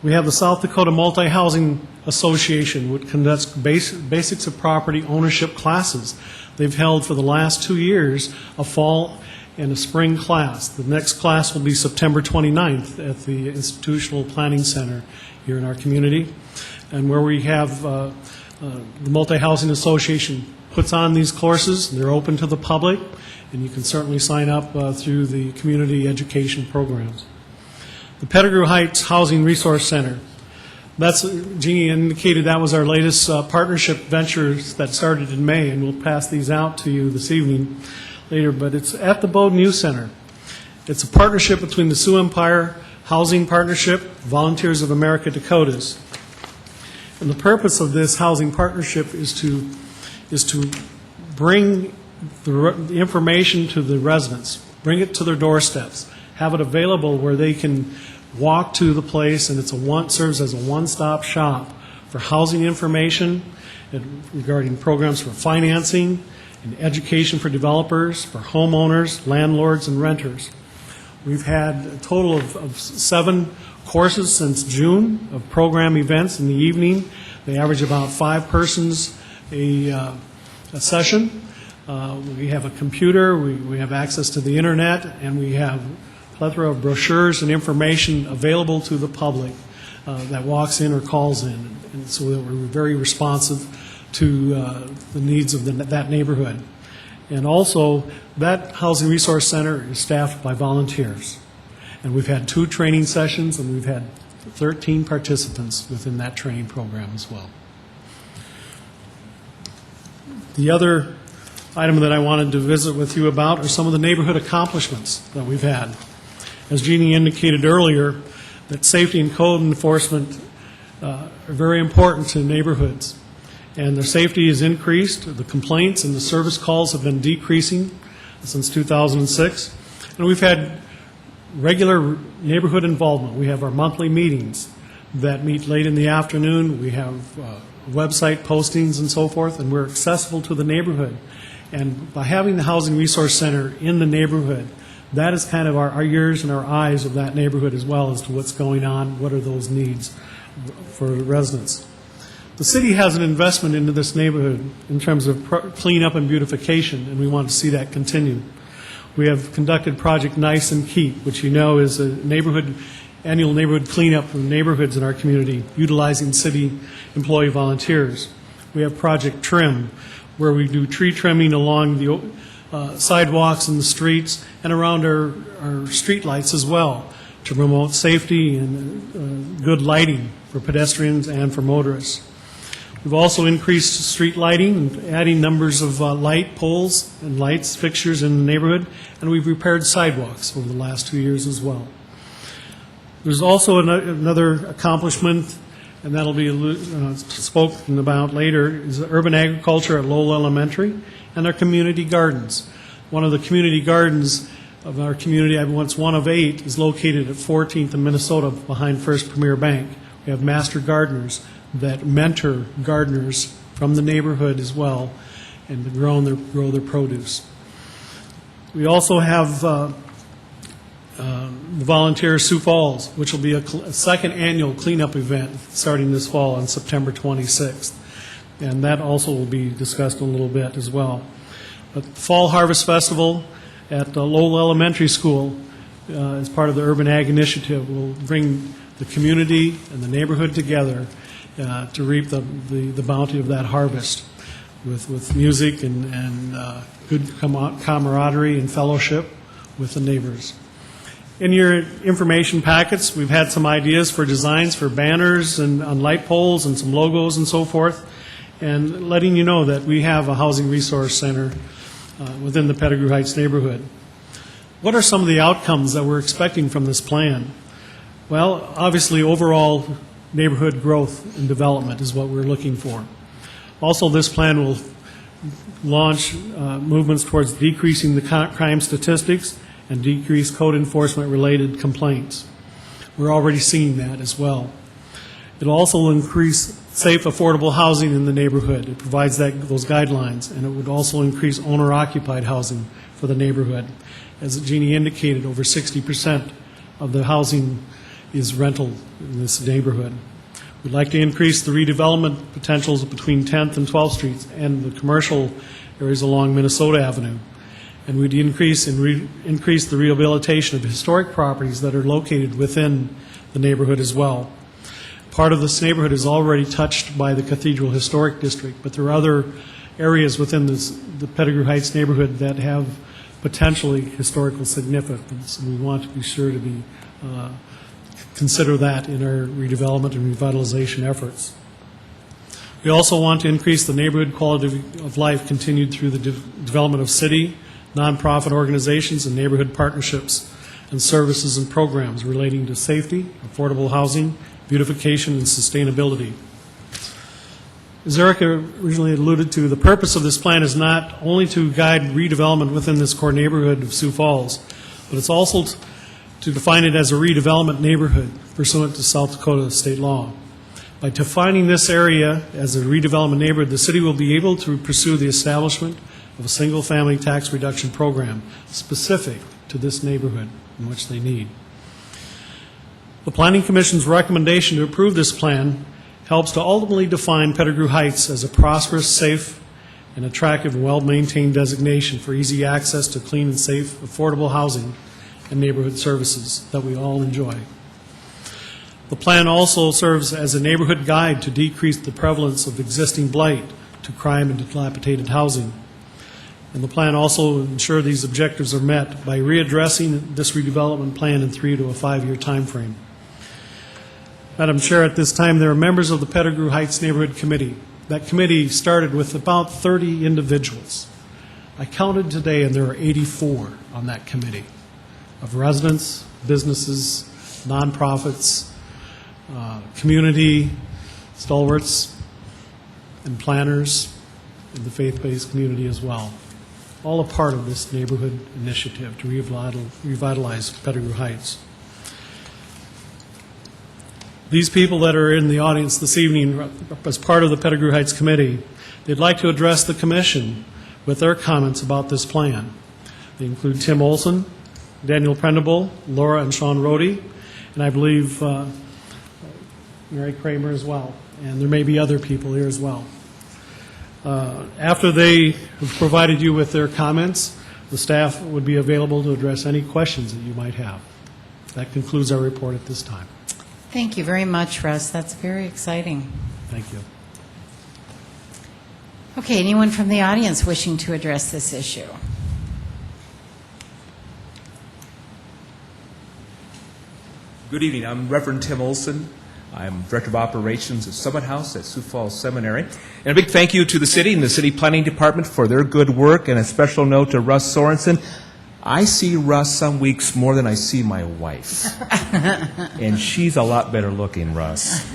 We have the South Dakota Multi-Housing Association, which conducts basics of property ownership classes. They've held for the last 2 years a fall and a spring class. The next class will be September 29th at the Institutional Planning Center here in our community, and where we have the Multi-Housing Association puts on these courses. They're open to the public, and you can certainly sign up through the community education programs. The Pettigrew Heights Housing Resource Center. That's, Jeannie indicated that was our latest partnership ventures that started in May, and we'll pass these out to you this evening later, but it's at the Bowdoin Youth Center. It's a partnership between the Sioux Empire Housing Partnership, Volunteers of America Dakotas. And the purpose of this housing partnership is to bring the information to the residents, bring it to their doorsteps, have it available where they can walk to the place, and serves as a one-stop shop for housing information regarding programs for financing and education for developers, for homeowners, landlords, and renters. We've had a total of 7 courses since June of program events in the evening. They average about 5 persons a session. We have a computer, we have access to the internet, and we have a plethora of brochures and information available to the public that walks in or calls in. And so we're very responsive to the needs of that neighborhood. And also, that Housing Resource Center is staffed by volunteers. And we've had 2 training sessions, and we've had 13 participants within that training program as well. The other item that I wanted to visit with you about are some of the neighborhood accomplishments that we've had. As Jeannie indicated earlier, that safety and code enforcement are very important to neighborhoods. And their safety has increased. The complaints and the service calls have been decreasing since 2006. And we've had regular neighborhood involvement. We have our monthly meetings that meet late in the afternoon. We have website postings and so forth, and we're accessible to the neighborhood. And by having the Housing Resource Center in the neighborhood, that is kind of our ears and our eyes of that neighborhood as well as to what's going on, what are those needs for residents. The city has an investment into this neighborhood in terms of cleanup and beautification, and we want to see that continue. We have conducted Project Nice and Keep, which you know is a annual neighborhood cleanup of neighborhoods in our community, utilizing city employee volunteers. We have Project Trim, where we do tree trimming along the sidewalks and the streets and around our street lights as well to promote safety and good lighting for pedestrians and for motorists. We've also increased street lighting and adding numbers of light poles and lights fixtures in the neighborhood, and we've repaired sidewalks over the last 2 years as well. There's also another accomplishment, and that'll be spoken about later, is urban agriculture at Lowell Elementary and our community gardens. One of the community gardens of our community, it's one of 8, is located at 14th and Minnesota behind First Premier Bank. We have master gardeners that mentor gardeners from the neighborhood as well and to grow their produce. We also have the Volunteer Sioux Falls, which will be a second annual cleanup event starting this fall on September 26th. And that also will be discussed in a little bit as well. But Fall Harvest Festival at Lowell Elementary School, as part of the Urban Ag Initiative, will bring the community and the neighborhood together to reap the bounty of that harvest with music and good camaraderie and fellowship with the neighbors. In your information packets, we've had some ideas for designs for banners and on light poles and some logos and so forth, and letting you know that we have a housing resource center within the Pettigrew Heights neighborhood. What are some of the outcomes that we're expecting from this plan? Well, obviously, overall neighborhood growth and development is what we're looking for. Also, this plan will launch movements towards decreasing the crime statistics and decrease code enforcement-related complaints. We're already seeing that as well. It will also increase safe, affordable housing in the neighborhood. It provides those guidelines, and it would also increase owner-occupied housing for the neighborhood. As Jeannie indicated, over 60% of the housing is rental in this neighborhood. We'd like to increase the redevelopment potentials between 10th and 12th Streets and the commercial areas along Minnesota Avenue. And we'd increase the rehabilitation of historic properties that are located within the neighborhood as well. Part of this neighborhood is already touched by the Cathedral Historic District, but there are other areas within the Pettigrew Heights neighborhood that have potentially historical significance, and we want to be sure to consider that in our redevelopment and revitalization efforts. We also want to increase the neighborhood quality of life continued through the development of city, nonprofit organizations, and neighborhood partnerships and services and programs relating to safety, affordable housing, beautification, and sustainability. As Erica originally alluded to, the purpose of this plan is not only to guide redevelopment within this core neighborhood of Sioux Falls, but it's also to define it as a redevelopment neighborhood pursuant to South Dakota state law. By defining this area as a redevelopment neighborhood, the city will be able to pursue the establishment of a single-family tax reduction program specific to this neighborhood in which they need. The Planning Commission's recommendation to approve this plan helps to ultimately define Pettigrew Heights as a prosperous, safe, and attractive and well-maintained designation for easy access to clean and safe, affordable housing and neighborhood services that we all enjoy. The plan also serves as a neighborhood guide to decrease the prevalence of existing blight to crime and dilapidated housing. And the plan also ensures these objectives are met by readdressing this redevelopment plan in 3 to a 5-year time frame. Madam Chair, at this time, there are members of the Pettigrew Heights Neighborhood Committee. That committee started with about 30 individuals. I counted today, and there are 84 on that committee of residents, businesses, nonprofits, community stalwarts, and planners, and the faith-based community as well. All a part of this neighborhood initiative to revitalize Pettigrew Heights. These people that are in the audience this evening as part of the Pettigrew Heights Committee, they'd like to address the Commission with their comments about this plan. They include Tim Olson, Daniel Prendable, Laura and Sean Rohde, and I believe Mary Kramer as well. And there may be other people here as well. After they have provided you with their comments, the staff would be available to address any questions that you might have. That concludes our report at this time. Thank you very much, Russ. That's very exciting. Thank you. Okay, anyone from the audience wishing to address this issue? Good evening. I'm Reverend Tim Olson. I'm Director of Operations at Summit House at Sioux Falls Seminary. And a big thank you to the city and the City Planning Department for their good work, and a special note to Russ Sorensen. I see Russ some weeks more than I see my wife. And she's a lot better looking, Russ.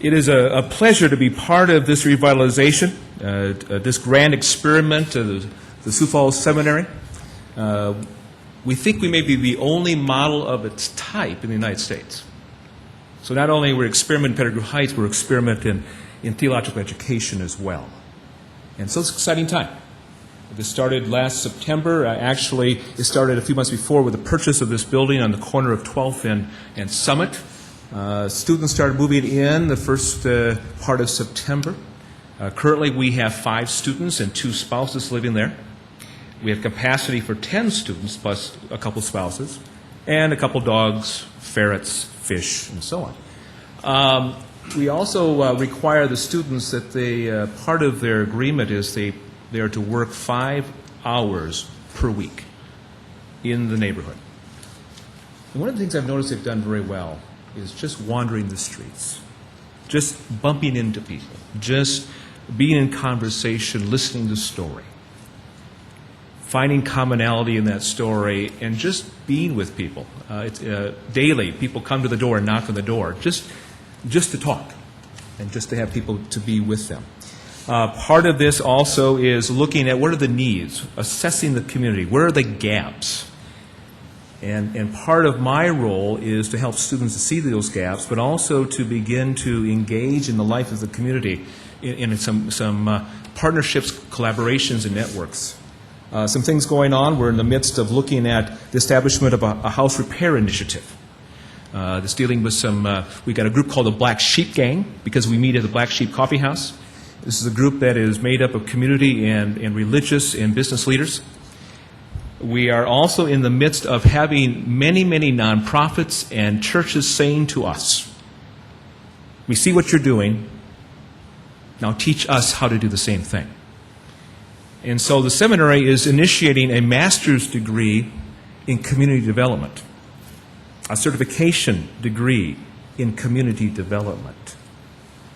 It is a pleasure to be part of this revitalization, this grand experiment of the Sioux Falls Seminary. We think we may be the only model of its type in the United States. So not only we're experimenting in Pettigrew Heights, we're experimenting in theological education as well. And so it's an exciting time. This started last September. Actually, it started a few months before with the purchase of this building on the corner of 12th and Summit. Students started moving in the first part of September. Currently, we have 5 students and 2 spouses living there. We have capacity for 10 students plus a couple spouses and a couple dogs, ferrets, fish, and so on. We also require the students that they, part of their agreement is they are to work 5 hours per week in the neighborhood. And one of the things I've noticed they've done very well is just wandering the streets, just bumping into people, just being in conversation, listening to story, finding commonality in that story, and just being with people. Daily, people come to the door and knock on the door just to talk and just to have people to be with them. Part of this also is looking at what are the needs, assessing the community, where are the gaps. And part of my role is to help students to see those gaps, but also to begin to engage in the life of the community in some partnerships, collaborations, and networks. Some things going on. We're in the midst of looking at the establishment of a house repair initiative. That's dealing with we've got a group called the Black Sheep Gang because we meet at the Black Sheep Coffee House. This is a group that is made up of community and religious and business leaders. We are also in the midst of having many, many nonprofits and churches saying to us, we see what you're doing, now teach us how to do the same thing. And so the seminary is initiating a master's degree in community development, a certification degree in community development.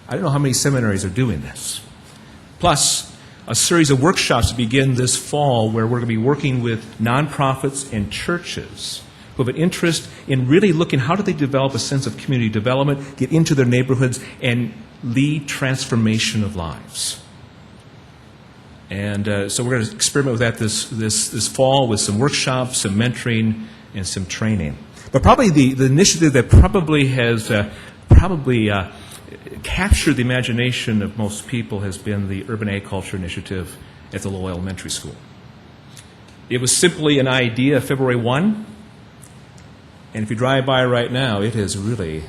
I don't know how many seminaries are doing this. Plus, a series of workshops to begin this fall where we're going to be working with nonprofits and churches who have an interest in really looking how do they develop a sense of community development, get into their neighborhoods, and lead transformation of lives. And so we're going to experiment with that this fall with some workshops, some mentoring, and some training. But probably the initiative that probably has captured the imagination of most people has been the Urban Agriculture Initiative at the Lowell Elementary School. It was simply an idea February 1, and if you drive by right now, it has really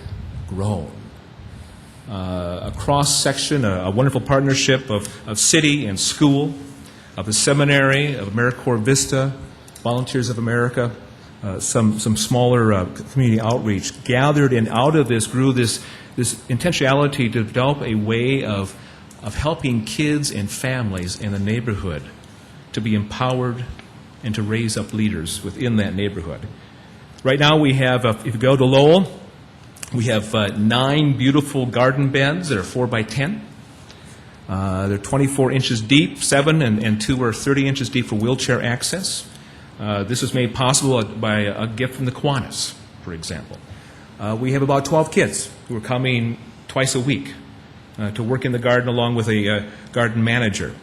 grown. A cross-section, a wonderful partnership of city and school, of the seminary, of AmeriCorps Vista, Volunteers of America, some smaller community outreach gathered, and out of this grew this intentionality to develop a way of helping kids and families in the neighborhood to be empowered and to raise up leaders within that neighborhood. Right now we have, if you go to Lowell, we have 9 beautiful garden beds that are 4 by 10. They're 24 inches deep, 7 and 2 are 30 inches deep for wheelchair access. This was made possible by a gift from the Kiwanis, for example. We have about 12 kids who are coming twice a week to work in the garden along with a garden manager.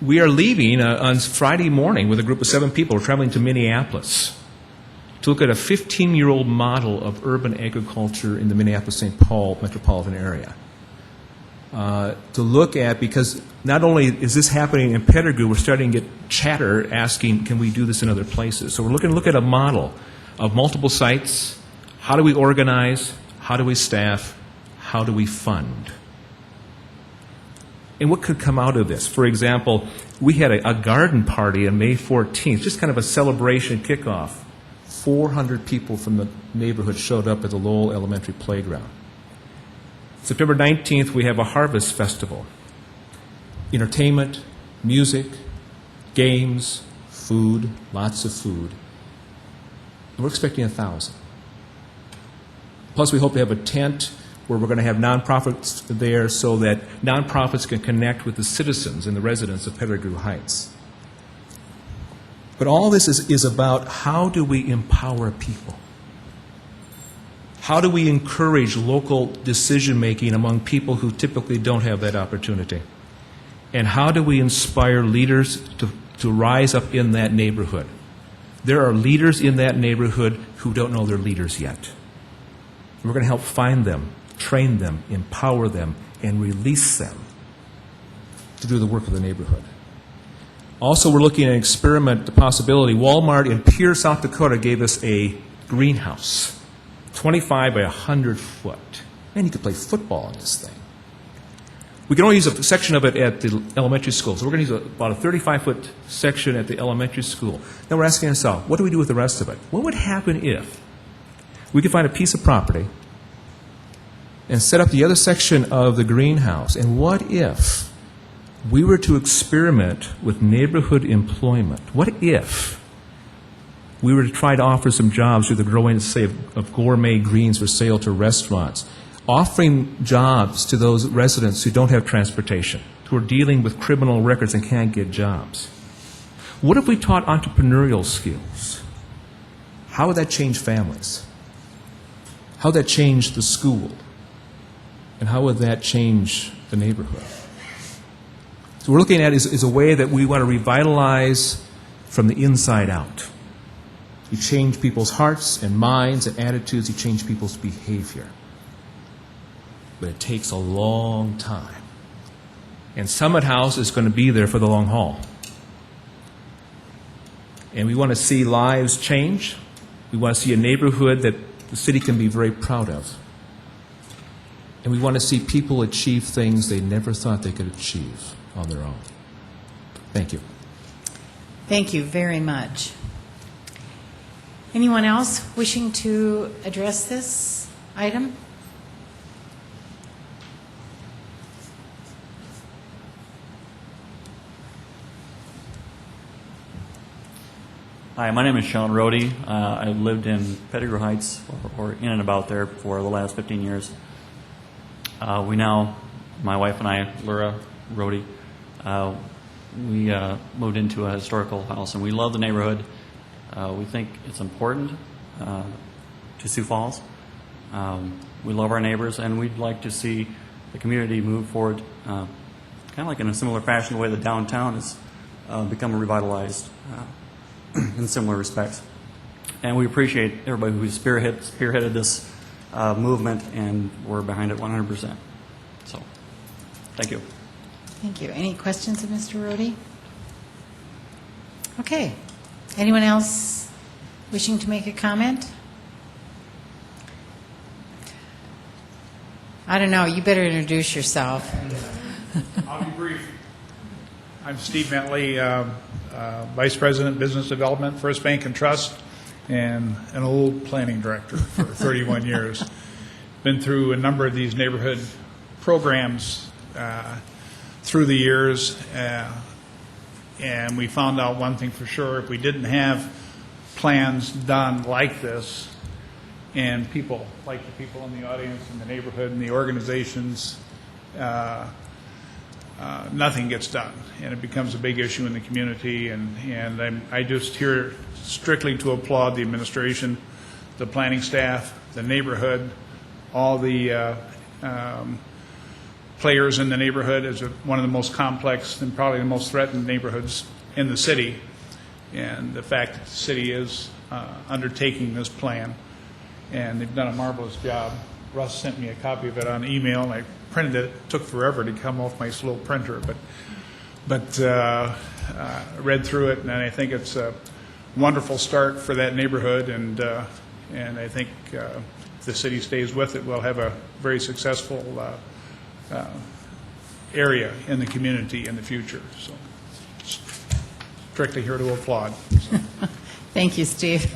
We are leaving on Friday morning with a group of 7 people. We're traveling to Minneapolis to look at a 15-year-old model of urban agriculture in the Minneapolis-St. Paul metropolitan area. To look at, because not only is this happening in Pettigrew, we're starting to get chatter asking, can we do this in other places? So we're looking to look at a model of multiple sites. How do we organize? How do we staff? How do we fund? And what could come out of this? For example, we had a garden party on May 14th, just kind of a celebration kickoff. 400 people from the neighborhood showed up at the Lowell Elementary Playground. September 19th, we have a harvest festival. Entertainment, music, games, food, lots of food. And we're expecting 1,000. Plus, we hope to have a tent where we're going to have nonprofits there so that nonprofits can connect with the citizens and the residents of Pettigrew Heights. But all this is about how do we empower people? How do we encourage local decision-making among people who typically don't have that opportunity? And how do we inspire leaders to rise up in that neighborhood. There are leaders in that neighborhood who don't know they're leaders yet. We're going to help find them, train them, empower them, and release them to do the work of the neighborhood. Also, we're looking at an experiment, the possibility. Walmart in Pierce, South Dakota gave us a greenhouse, 25 by 100 foot. Man, you could play football in this thing. We can only use a section of it at the elementary school. So we're going to use about a 35-foot section at the elementary school. Now we're asking ourselves, what do we do with the rest of it? What would happen if we could find a piece of property and set up the other section of the greenhouse? And what if we were to experiment with neighborhood employment? What if we were to try to offer some jobs through the growing, say, of gourmet greens for sale to restaurants, offering jobs to those residents who don't have transportation, who are dealing with criminal records and can't get jobs? What if we taught entrepreneurial skills? How would that change families? How would that change the school? And how would that change the neighborhood? So what we're looking at is a way that we want to revitalize from the inside out. You change people's hearts and minds and attitudes. You change people's behavior. But it takes a long time. And Summit House is going to be there for the long haul. And we want to see lives change. We want to see a neighborhood that the city can be very proud of. And we want to see people achieve things they never thought they could achieve on their own. Thank you. Thank you very much. Anyone else wishing to address this item? Hi, my name is Sean Rohde. I've lived in Pettigrew Heights, or in and about there, for the last 15 years. We now, my wife and I, Laura Rohde, we moved into a historical house, and we love the neighborhood. We think it's important to Sioux Falls. We love our neighbors, and we'd like to see the community move forward, kind of like in a similar fashion the way the downtown has become revitalized in similar respects. And we appreciate everybody who spearheaded this movement, and we're behind it 100%. So, thank you. Thank you. Any questions of Mr. Rohde? Okay. Anyone else wishing to make a comment? I don't know. You better introduce yourself. I'll be brief. I'm Steve Bentley, Vice President, Business Development, First Bank and Trust, and an old planning director for 31 years. Been through a number of these neighborhood programs through the years, and we found out one thing for sure: if we didn't have plans done like this, and people like the people in the audience and the neighborhood and the organizations, nothing gets done, and it becomes a big issue in the community. And I just here strictly to applaud the administration, the planning staff, the neighborhood, all the players in the neighborhood. As one of the most complex and probably the most threatened neighborhoods in the city, and the fact that the city is undertaking this plan, and they've done a marvelous job. Russ sent me a copy of it on email, and I printed it. It took forever to come off my slow printer, but read through it, and I think it's a wonderful start for that neighborhood, and I think if the city stays with it, we'll have a very successful area in the community in the future. So, strictly here to applaud. So. Thank you, Steve.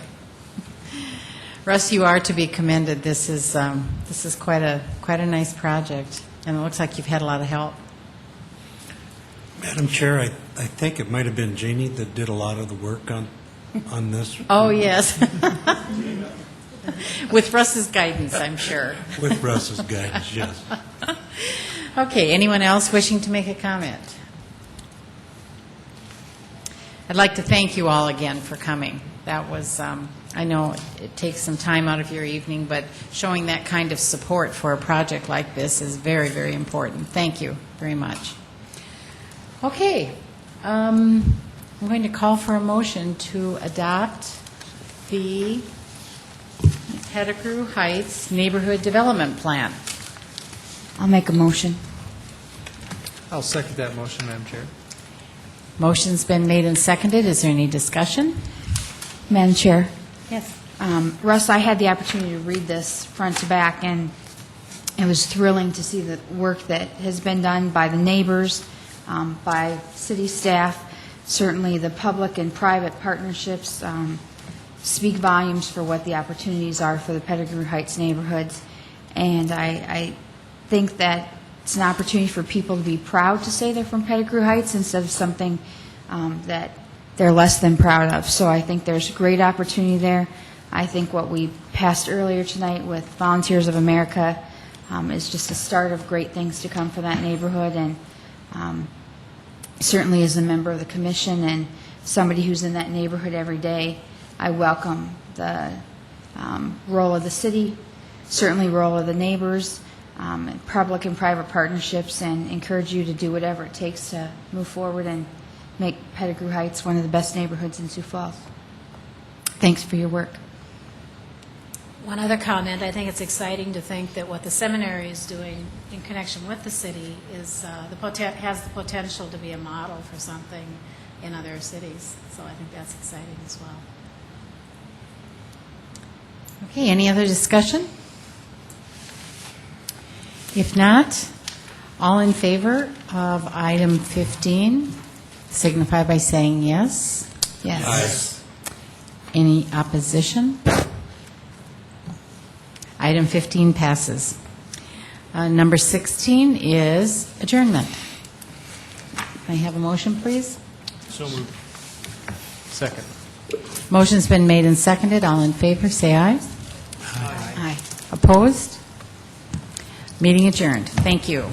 Russ, you are to be commended. This is quite a nice project, and it looks like you've had a lot of help. Madam Chair, I think it might have been Jeannie that did a lot of the work on this. Oh, yes. With Russ's guidance, I'm sure. With Russ's guidance, yes. Okay, anyone else wishing to make a comment? I'd like to thank you all again for coming. That was, I know it takes some time out of your evening, but showing that kind of support for a project like this is very, very important. Thank you very much. Okay. I'm going to call for a motion to adopt the Pettigrew Heights Neighborhood Development Plan. I'll make a motion. I'll second that motion, Madam Chair. Motion's been made and seconded. Is there any discussion? Madam Chair. Yes. Russ, I had the opportunity to read this front to back, and it was thrilling to see the work that has been done by the neighbors, by city staff. Certainly the public and private partnerships speak volumes for what the opportunities are for the Pettigrew Heights neighborhoods. And I think that it's an opportunity for people to be proud to say they're from Pettigrew Heights instead of something that they're less than proud of. So I think there's great opportunity there. I think what we passed earlier tonight with Volunteers of America is just a start of great things to come for that neighborhood. And certainly as a member of the commission and somebody who's in that neighborhood every day, I welcome the role of the city, certainly role of the neighbors, public and private partnerships, and encourage you to do whatever it takes to move forward and make Pettigrew Heights one of the best neighborhoods in Sioux Falls. Thanks for your work. One other comment, I think it's exciting to think that what the seminary is doing in connection with the city is has the potential to be a model for something in other cities. So I think that's exciting as well. Okay, any other discussion? If not, all in favor of item 15, signify by saying yes. Yes. Any opposition? Item 15 passes. Number 16 is adjournment. Can I have a motion, please? So moved. Second. Motion's been made and seconded. All in favor, say aye. Aye. Opposed? Meeting adjourned. Thank you.